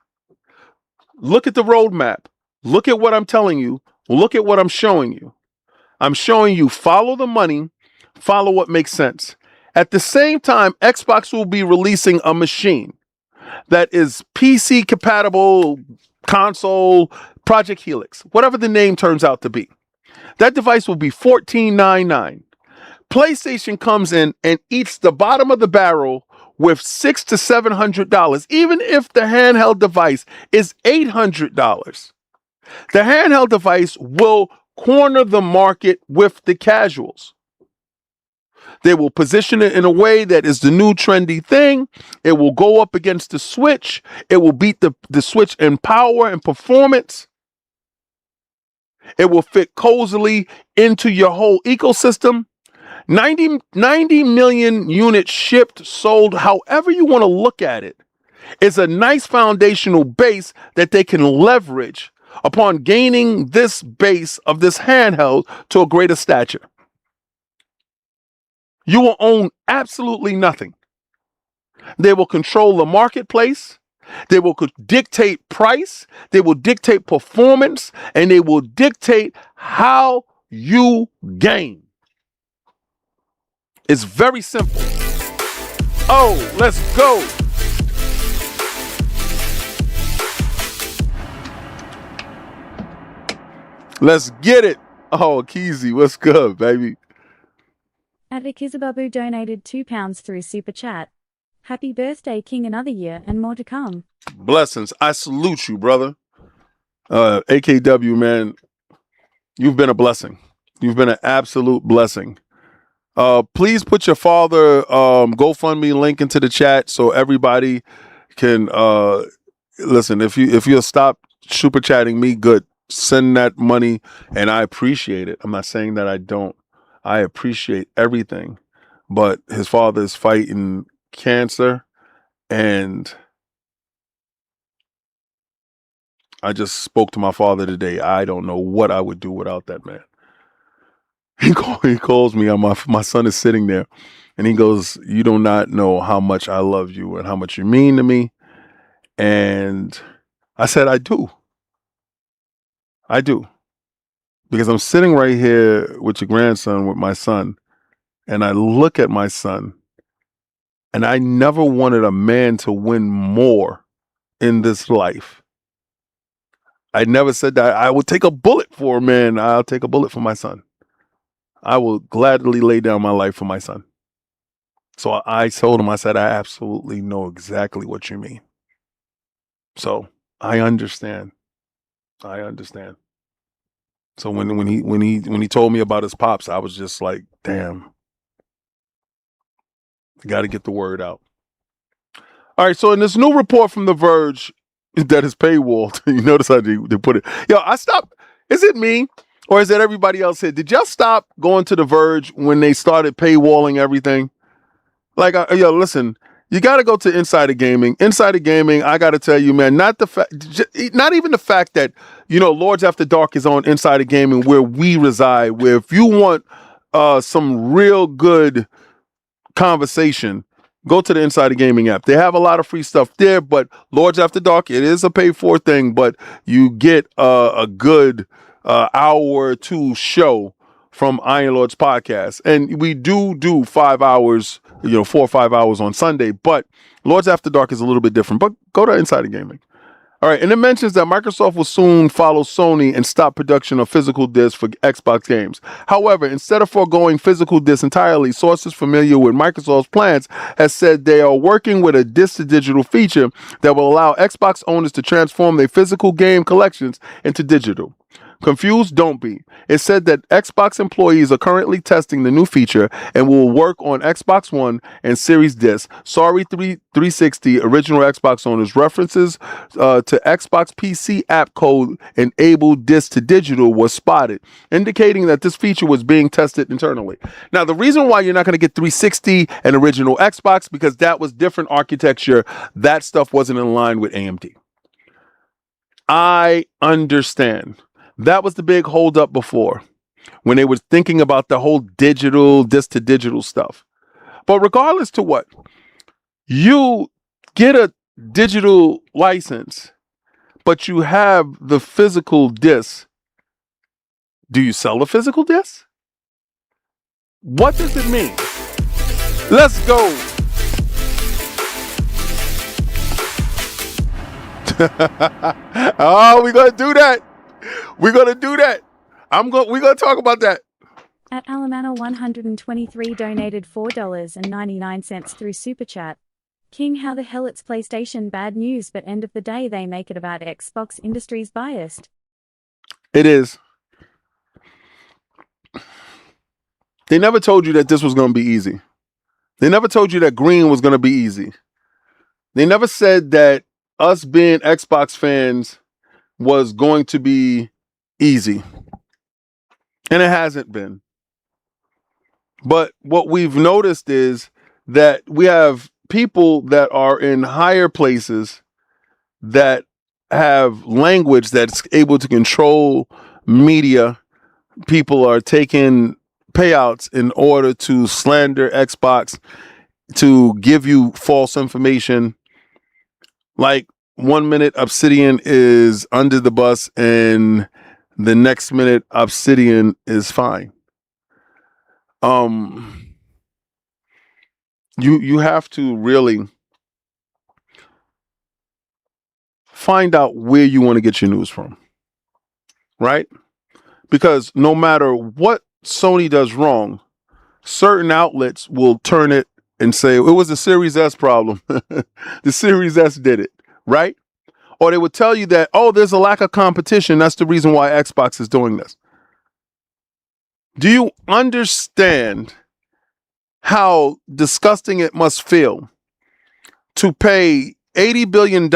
Look at the roadmap. Look at what I'm telling you. Look at what I'm showing you. I'm showing you follow the money, follow what makes sense. At the same time, Xbox will be releasing a machine that is PC compatible, console, Project Helix, whatever the name turns out to be. That device will be $14.99. PlayStation comes in and eats the bottom of the barrel with $600 to $700, even if the handheld device is $800. The handheld device will corner the market with the casuals. They will position it in a way that is the new trendy thing. It will go up against the Switch. It will beat the Switch in power and performance. It will fit cozily into your whole ecosystem. 90 million units shipped, sold, however you want to look at it, is a nice foundational base that they can leverage upon gaining this base of this handheld to a greater stature. You will own absolutely nothing. They will control the marketplace. They will dictate price. They will dictate performance, and they will dictate how you game. It's very simple. Oh, let's go. Let's get it. Oh, Keezy, what's good, baby? Advikizababu donated £2 through Super Chat. Happy birthday, King, another year and more to come. Blessings. I salute you, brother. AKW, man, you've been a blessing. You've been an absolute blessing. Please put your father GoFundMe link into the chat so everybody can listen. If you'll stop super chatting me, good. Send that money, and I appreciate it. I'm not saying that I don't. I appreciate everything, but his father is fighting cancer, and I just spoke to my father today. I don't know what I would do without that man. He calls me. My son is sitting there, and he goes, "You do not know how much I love you and how much you mean to me." And I said, "I do. I do." Because I'm sitting right here with your grandson, with my son, and I look at my son, and I never wanted a man to win more in this life. I never said that I would take a bullet for a man. I'll take a bullet for my son. I will gladly lay down my life for my son. So I told him, I said, I absolutely know exactly what you mean. So I understand. I understand. So when he told me about his pops, I was just like, damn, got to get the word out. All right. So in this new report from The Verge that is paywalled, you notice how they put it. Yo, I stopped. Is it me? Or is that everybody else here? Did y'all stop going to The Verge when they started paywalling everything? Like, yo, listen, you got to go to Insider Gaming. Insider Gaming, I got to tell you, man, not even the fact that, Lords After Dark is on Insider Gaming where we reside, where if you want some real good conversation, go to the Insider Gaming app. They have a lot of free stuff there, but Lords After Dark, it is a pay-for thing, but you get a good hour or two show from Iron Lords podcast. And we do 5 hours, 4 or 5 hours on Sunday, but Lords After Dark is a little bit different. But go to Insider Gaming. All right, and it mentions that Microsoft will soon follow Sony and stop production of physical discs for Xbox games. However, instead of foregoing physical discs entirely, sources familiar with Microsoft's plans has said they are working with a disc-to-digital feature that will allow Xbox owners to transform their physical game collections into digital. Confused? Don't be. It said that Xbox employees are currently testing the new feature and will work on Xbox One and Series Disc. Sorry, 360 original Xbox owners. References to Xbox PC app code enabled disc to digital was spotted, indicating that this feature was being tested internally. Now, the reason why you're not going to get 360 and original Xbox, because that was different architecture. That stuff wasn't in line with AMD. I understand. That was the big holdup before, when they were thinking about the whole digital, disc to digital stuff. But regardless to what, you get a digital license, but you have the physical disc. Do you sell the physical disc? What does it mean? Let's go. Oh, we're going to do that. We're going to do that. We're going to talk about that. At Alamana 123 donated $4.99 through Super Chat. King, how the hell it's PlayStation bad news, but end of the day they make it about Xbox industry's biased. It is. They never told you that this was going to be easy. They never told you that green was going to be easy. They never said that us being Xbox fans was going to be easy. And it hasn't been. But what we've noticed is that we have people that are in higher places that have language that's able to control media. People are taking payouts in order to slander Xbox, to give you false information. Like, 1 minute Obsidian is under the bus and the next minute Obsidian is fine. You have to really find out where you want to get your news from, right? Because no matter what Sony does wrong, certain outlets will turn it and say, it was a Series S problem. The Series S did it, right? Or they would tell you that, oh, there's a lack of competition. That's the reason why Xbox is doing this. Do you understand how disgusting it must feel to pay $80 billion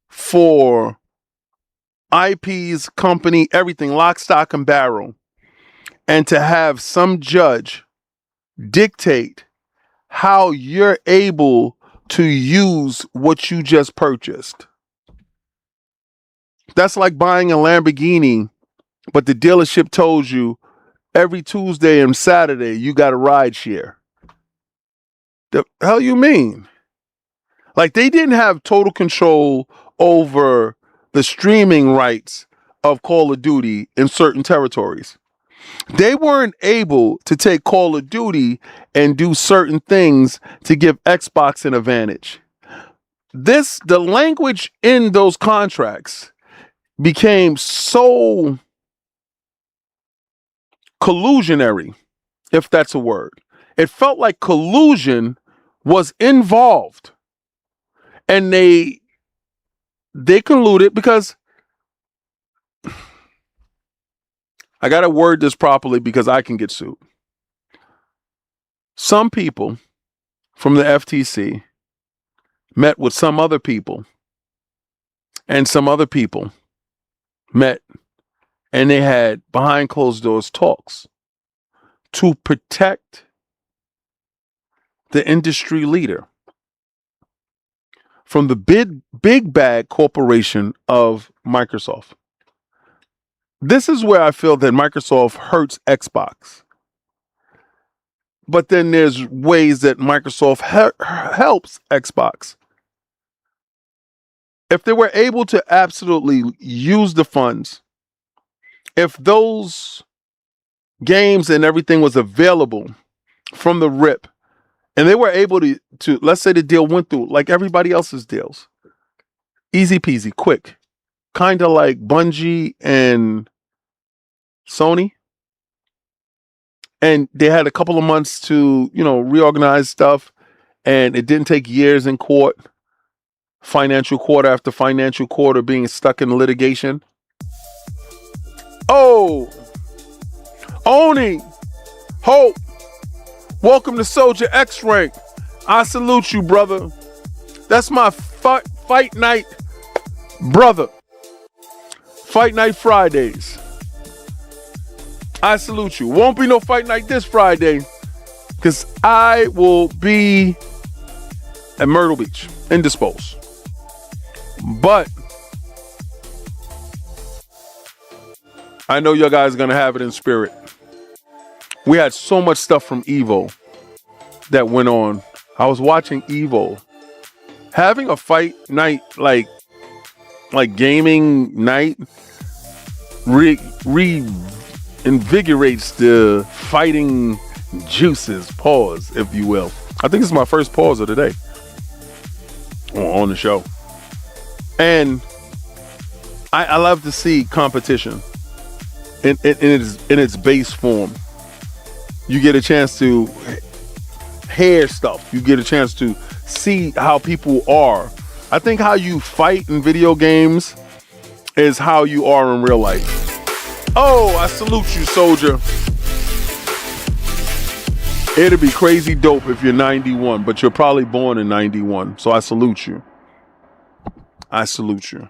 for IPs, company, everything, lock, stock, and barrel, and to have some judge dictate how you're able to use what you just purchased? That's like buying a Lamborghini, but the dealership told you every Tuesday and Saturday you got a ride share. The hell you mean? Like, they didn't have total control over the streaming rights of Call of Duty in certain territories. They weren't able to take Call of Duty and do certain things to give Xbox an advantage. The language in those contracts became so collusionary, if that's a word. It felt like collusion was involved. And they colluded because I got to word this properly because I can get sued. Some people from the FTC met with some other people, and some other people met, and they had behind closed doors talks to protect the industry leader from the big bad corporation of Microsoft. This is where I feel that Microsoft hurts Xbox. But then there's ways that Microsoft helps Xbox. If they were able to absolutely use the funds, if those games and everything was available from the rip, and they were able to let's say the deal went through like everybody else's deals. Easy peasy, quick. Kind of like Bungie and Sony. And they had a couple of months to, reorganize stuff. And it didn't take years in court. Financial quarter after financial quarter being stuck in litigation. Oh! Oni! Hope! Welcome to Soldier X Rank. I salute you, brother. That's my fight night brother. Fight night Fridays. I salute you. Won't be no fight night this Friday because I will be at Myrtle Beach in Dispose. But I know you guys are going to have it in spirit. We had so much stuff from Evo that went on. I was watching Evo. Having a fight night, like gaming night, reinvigorates the fighting juices, pause, if you will. I think it's my first pause of the day on the show. And I love to see competition in its base form. You get a chance to hear stuff. You get a chance to see how people are. I think how you fight in video games is how you are in real life. Oh, I salute you, soldier. It'd be crazy dope if you're 91, but you're probably born in 91. So I salute you. I salute you.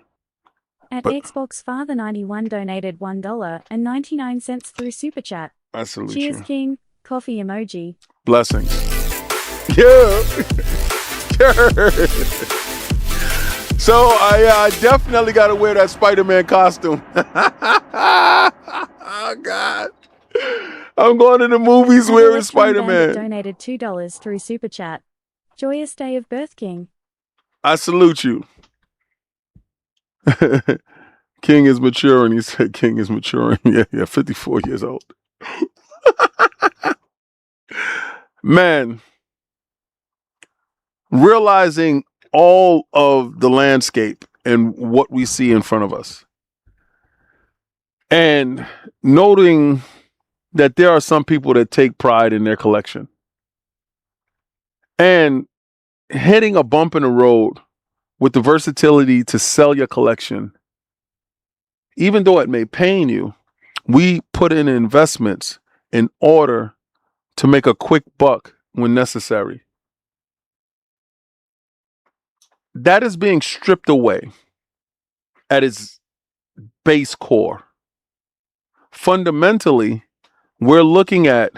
Xbox Father 91 donated $1.99 through Super Chat. I salute Cheers, you. King. Coffee emoji. Blessings. Yeah. So I definitely got to wear that Spider-Man costume. Oh, God. I'm going to the movies wearing Spider-Man. Donated $2 through Super Chat. Joyous day of birth, King. I salute you. King is maturing. He said King is maturing. Yeah, 54 years old. Man, realizing all of the landscape and what we see in front of us, and noting that there are some people that take pride in their collection, and hitting a bump in the road with the versatility to sell your collection, even though it may pain you, we put in investments in order to make a quick buck when necessary. That is being stripped away at its base core. Fundamentally, we're looking at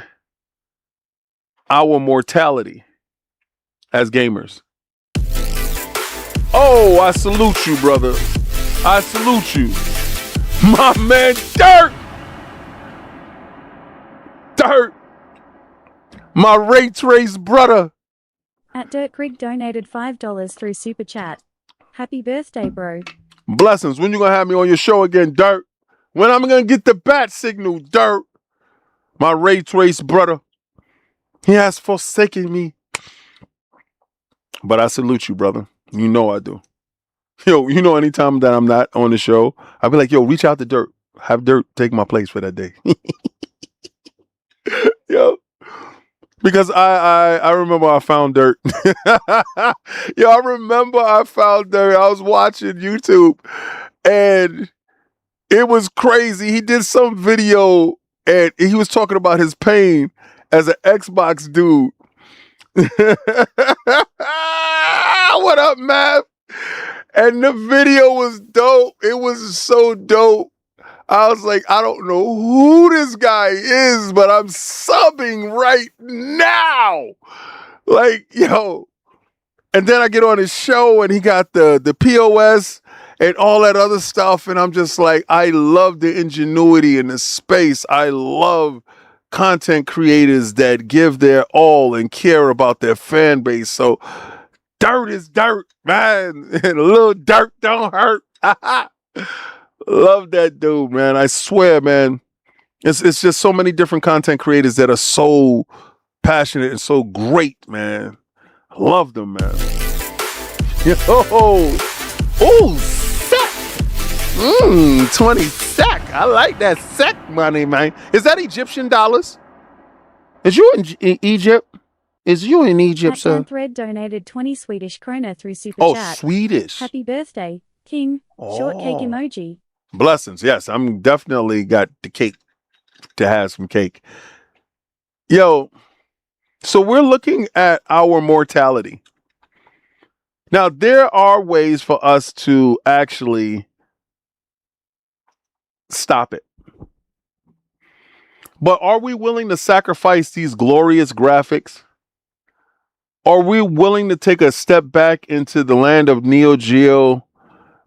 our mortality as gamers. Oh, I salute you, brother. I salute you. My man, Dirt. Dirt. My Ray Trace brother. At Dirt Grig donated $5 through Super Chat. Happy birthday, bro. Blessings. When you gonna have me on your show again, Dirt? When I'm gonna get the bat signal, Dirt? My Ray Trace brother. He has forsaken me. But I salute you, brother. You know I do. Yo, you know anytime that I'm not on the show, I'll be like, yo, reach out to Dirt. Have Dirt take my place for that day. Yo. Because I remember I found Dirt. Yo, I remember I found Dirt. I was watching YouTube and it was crazy. He did some video and he was talking about his pain as an Xbox dude. What up, Mav? And the video was dope. It was so dope. I was like, I don't know who this guy is, but I'm subbing right now. Like, yo. And then I get on his show and he got the POS and all that other stuff. And I'm just like, I love the ingenuity in the space. I love content creators that give their all and care about their fan base. So Dirt is dirt, man. And a little dirt don't hurt. Love that dude, man. I swear, man. It's just so many different content creators that are so passionate and so great, man. I love them, man. Yo, oh, sec. 20 sec. I like that sec money, man. Is that Egyptian dollars? Is you in Egypt? Is you in Egypt, sir? Thread donated 20 Swedish krona through Super Chat. Oh, Swedish. Happy birthday, King. Shortcake emoji. Blessings. Yes, I'm definitely got the cake to have some cake. Yo, so we're looking at our mortality. Now, there are ways for us to actually stop it. But are we willing to sacrifice these glorious graphics? Are we willing to take a step back into the land of Neo Geo,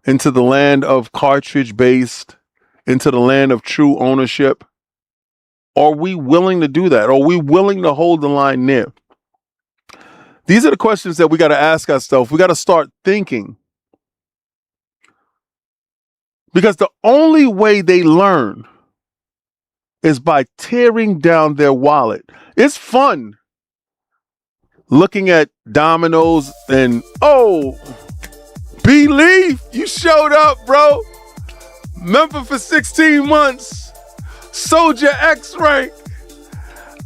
into the land of cartridge-based, into the land of true ownership? Are we willing to do that? Are we willing to hold the line near? These are the questions that we got to ask ourselves. We got to start thinking. Because the only way they learn is by tearing down their wallet. It's fun looking at dominoes and, oh, Believe, you showed up, bro. Member for 16 months. Soldier X rank.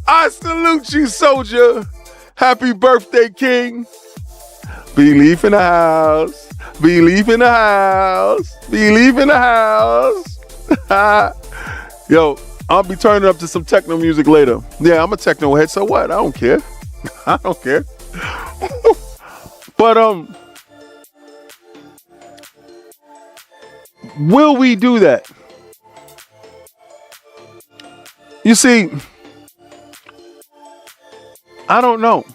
I salute you, Soldier. Happy birthday, King. Believe in the house. Believe in the house. Believe in the house. Yo, I'll be turning up to some techno music later. Yeah, I'm a techno head, so what? I don't care. I don't care. But will we do that? You see, I don't know.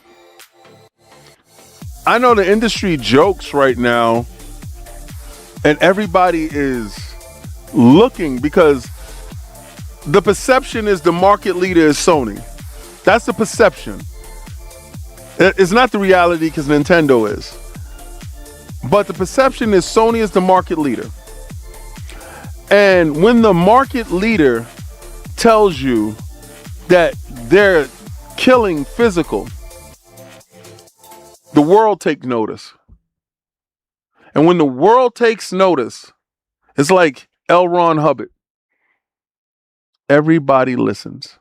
I know the industry jokes right now, and everybody is looking because the perception is the market leader is Sony. That's the perception. It's not the reality because Nintendo is. But the perception is Sony is the market leader. And when the market leader tells you that they're killing physical, the world takes notice. And when the world takes notice, it's like L. Ron Hubbard. Everybody listens.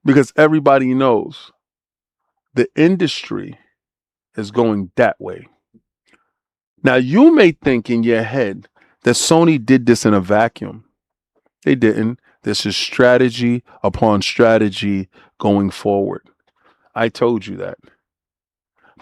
Because everybody knows the industry is going that way. Now, you may think in your head that Sony did this in a vacuum. They didn't. This is strategy upon strategy going forward. I told you that.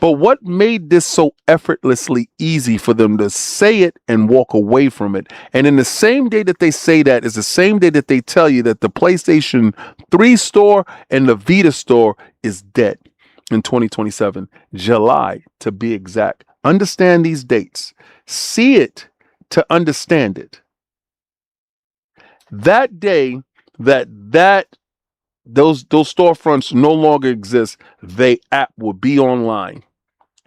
But what made this so effortlessly easy for them to say it and walk away from it? And in the same day that they say that is the same day that they tell you that the PlayStation 3 store and the Vita store is dead in 2027, July to be exact. Understand these dates. See it. to understand it. That day that those storefronts no longer exist, they app will be online.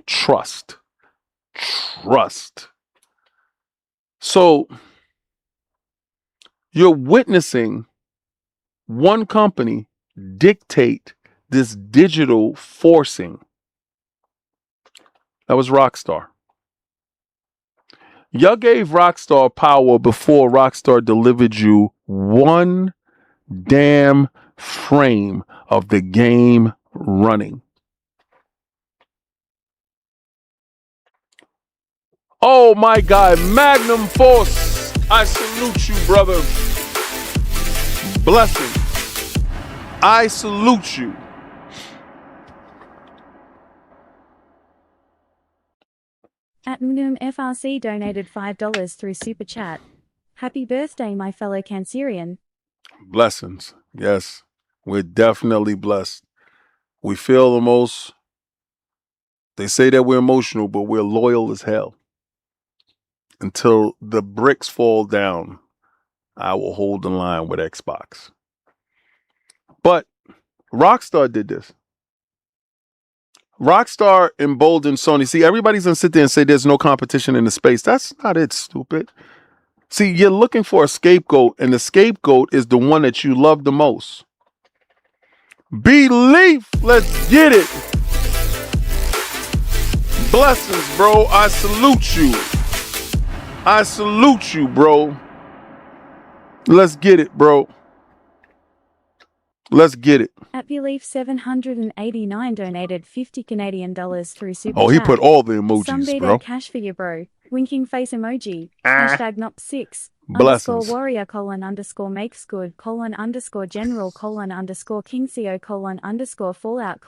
Trust. So you're witnessing one company dictate this digital forcing. That was Rockstar. Y'all gave Rockstar power before Rockstar delivered you one damn frame of the game running. Oh my God, Magnum Force, I salute you, brother. Blessings. I salute you. At FRC donated $5 through Super Chat. Happy birthday, my fellow Cancerian. Blessings. Yes, we're definitely blessed. We feel the most. They say that we're emotional, but we're loyal as hell. Until the bricks fall down, I will hold the line with Xbox. But Rockstar did this. Rockstar emboldened Sony. See, everybody's going to sit there and say there's no competition in the space. That's not it, stupid. See, you're looking for a scapegoat, and the scapegoat is the one that you love the most. Belief, let's get it. Blessings, bro. I salute you. I salute you, bro. Let's get it, bro. Let's get it. At Belief 789 donated $50 Canadian through Super Oh, he Chat. put all the Some emojis, bro. cash for you, bro. Winking face emoji. Hashtag NOP6. Blessings. _warrior _makes good _general _kingco _fallout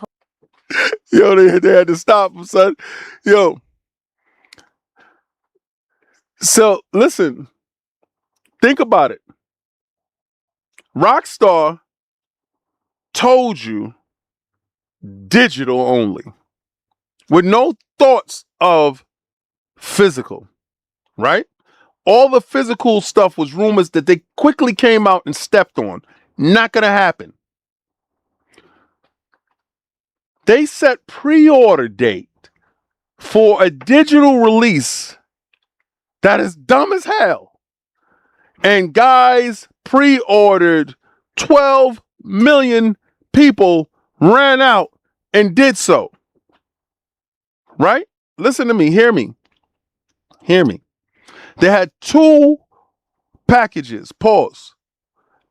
Yo, they had to stop him, son. Yo. So, listen. Think about it. Rockstar told you digital only, with no thoughts of physical, right? All the physical stuff was rumors that they quickly came out and stepped on. Not going to happen. They set pre-order date for a digital release that is dumb as hell. And guys pre-ordered 12 million people, ran out and did so. Right? Listen to me. Hear me. Hear me. They had two packages. Pause.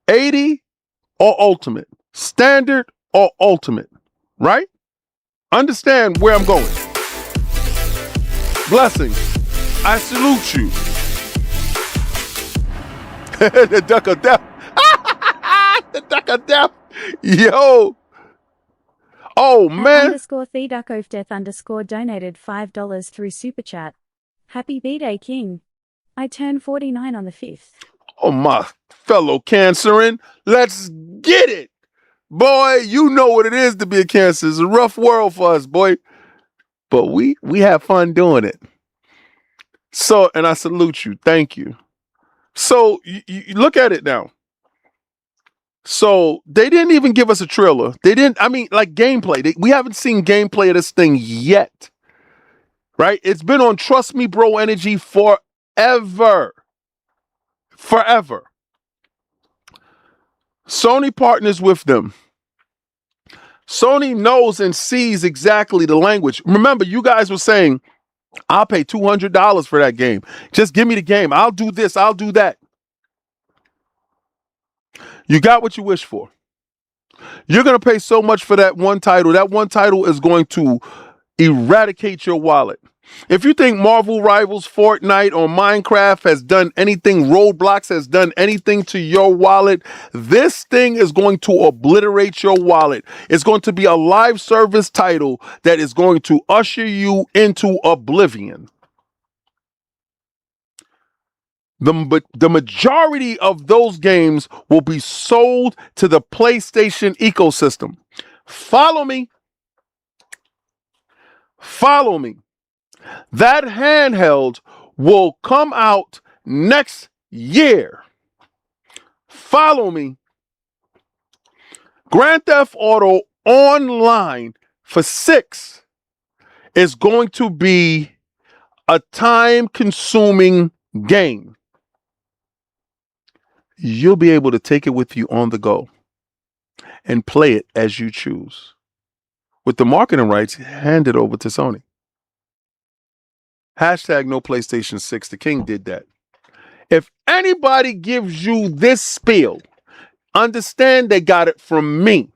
80 or ultimate. Standard or ultimate. Right? Understand where I'm going. Blessings. I salute you. The duck of death. The duck of death. Yo. Oh, man. _TheDuckOfDeath_ donated $5 through Super Chat. Happy B-Day, King. I turn 49 on the 5th. Oh, my fellow Cancerin. Let's get it. Boy, you know what it is to be a Cancer. It's a rough world for us, boy. But we have fun doing it. So, and I salute you. Thank you. So, you look at it now. So, they didn't even give us a trailer. They didn't, like gameplay. We haven't seen gameplay of this thing yet. Right? It's been on Trust Me Bro Energy forever. Forever. Sony partners with them. Sony knows and sees exactly the language. Remember, you guys were saying, I'll pay $200 for that game. Just give me the game. I'll do this. I'll do that. You got what you wish for. You're going to pay so much for that one title. That one title is going to eradicate your wallet. If you think Marvel Rivals, Fortnite, or Minecraft has done anything, Roblox has done anything to your wallet, this thing is going to obliterate your wallet. It's going to be a live service title that is going to usher you into oblivion. The majority of those games will be sold to the PlayStation ecosystem. Follow me. Follow me. That handheld will come out next year. Follow me. Grand Theft Auto Online for 6 is going to be a time-consuming game. You'll be able to take it with you on the go and play it as you choose. With the marketing rights, hand it over to Sony. Hashtag no PlayStation 6. The King did that. If anybody gives you this spiel, understand they got it from me.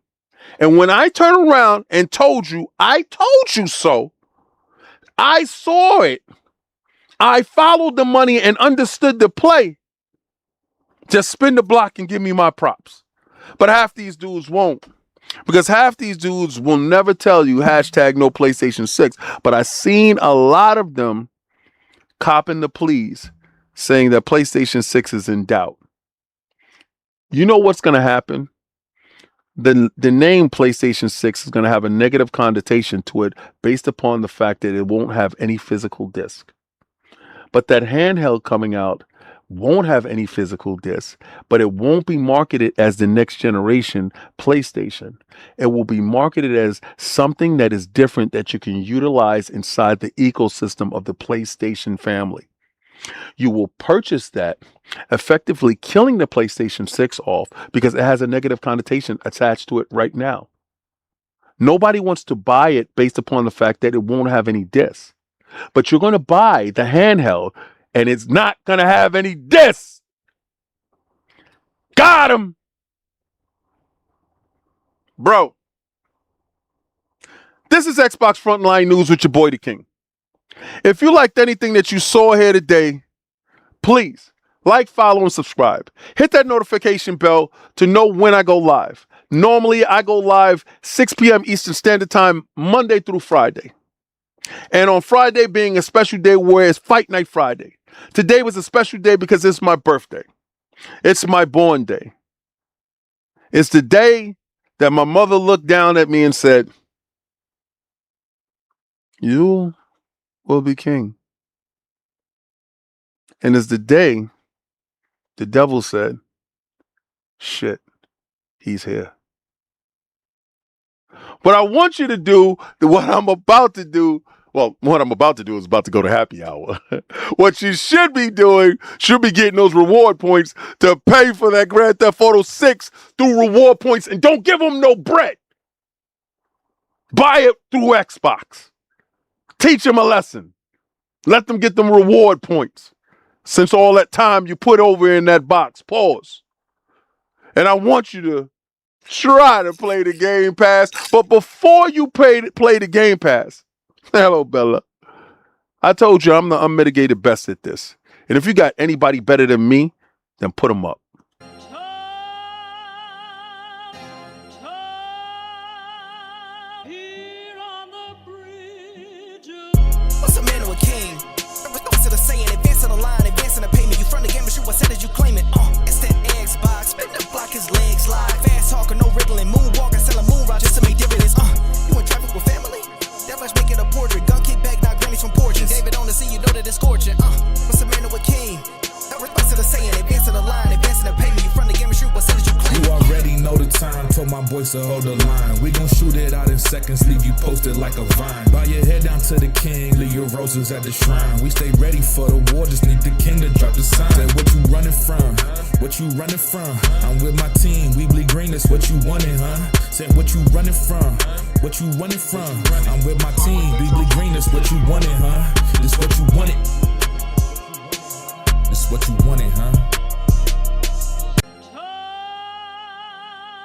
And when I turn around and told you, I told you so, I saw it. I followed the money and understood the play. Just spin the block and give me my props. But half these dudes won't. Because half these dudes will never tell you hashtag no PlayStation 6. But I seen a lot of them copping the pleas saying that PlayStation 6 is in doubt. You know what's going to happen? The name PlayStation 6 is going to have a negative connotation to it based upon the fact that it won't have any physical disc. But that handheld coming out won't have any physical disc, but it won't be marketed as the next generation PlayStation. It will be marketed as something that is different that you can utilize inside the ecosystem of the PlayStation family. You will purchase that, effectively killing the PlayStation 6 off because it has a negative connotation attached to it right now. Nobody wants to buy it based upon the fact that it won't have any discs. But you're going to buy the handheld and it's not going to have any discs. Got him. Bro, this is Xbox Frontline News with your boy, the King. If you liked anything that you saw here today, please like, follow, and subscribe. Hit that notification bell to know when I go live. Normally, I go live 6 p.m. Eastern Standard Time, Monday through Friday. And on Friday being a special day where it's Fight Night Friday. Today was a special day because it's my birthday. It's my born day. It's the day that my mother looked down at me and said, "You will be king." And it's the day the devil said, "Shit, he's here." What I want you to do, what I'm about to do, well, what I'm about to do is about to go to happy hour. What you should be doing, should be getting those reward points to pay for that Grand Theft Auto 6 through reward points, and don't give them no bread. Buy it through Xbox. Teach them a lesson. Let them get them reward points. Since all that time you put over in that box, pause. And I want you to try to play the Game Pass. But before you play the Game Pass, hello, Bella. I told you I'm the unmitigated best at this. And if you got anybody better than me, then put them up. What's a man or a king? What's it a saying? Advancing the line, advancing the payment. You front the game, but shoot what said as you claim it. It's that Xbox. Spin the block, his legs slide. Fast talking, no riddling. Moonwalking, selling moon rock just to make dividends. You in traffic with family? That flash making a portrait. Gun kick back, now grannies from porches. David on the sea, you know that it's scorching. What's a man or a king? What's it a saying? Advancing the line, advancing the payment. You front the game, but shoot what said as you claim it. You already know the time, told my boys to hold the line. We gon' shoot it out in seconds, leave you posted like a vine. Bow your head down to the king, leave your roses at the shrine. We stay ready for the war, just need the king to drop the sign. Say what you running from, what you running from? I'm with my team, we bleed green, that's what you wanted, huh? Say what you running from, what you running from? I'm with my team, we bleed green, that's what you wanted, huh? This what you wanted, this what you wanted, huh?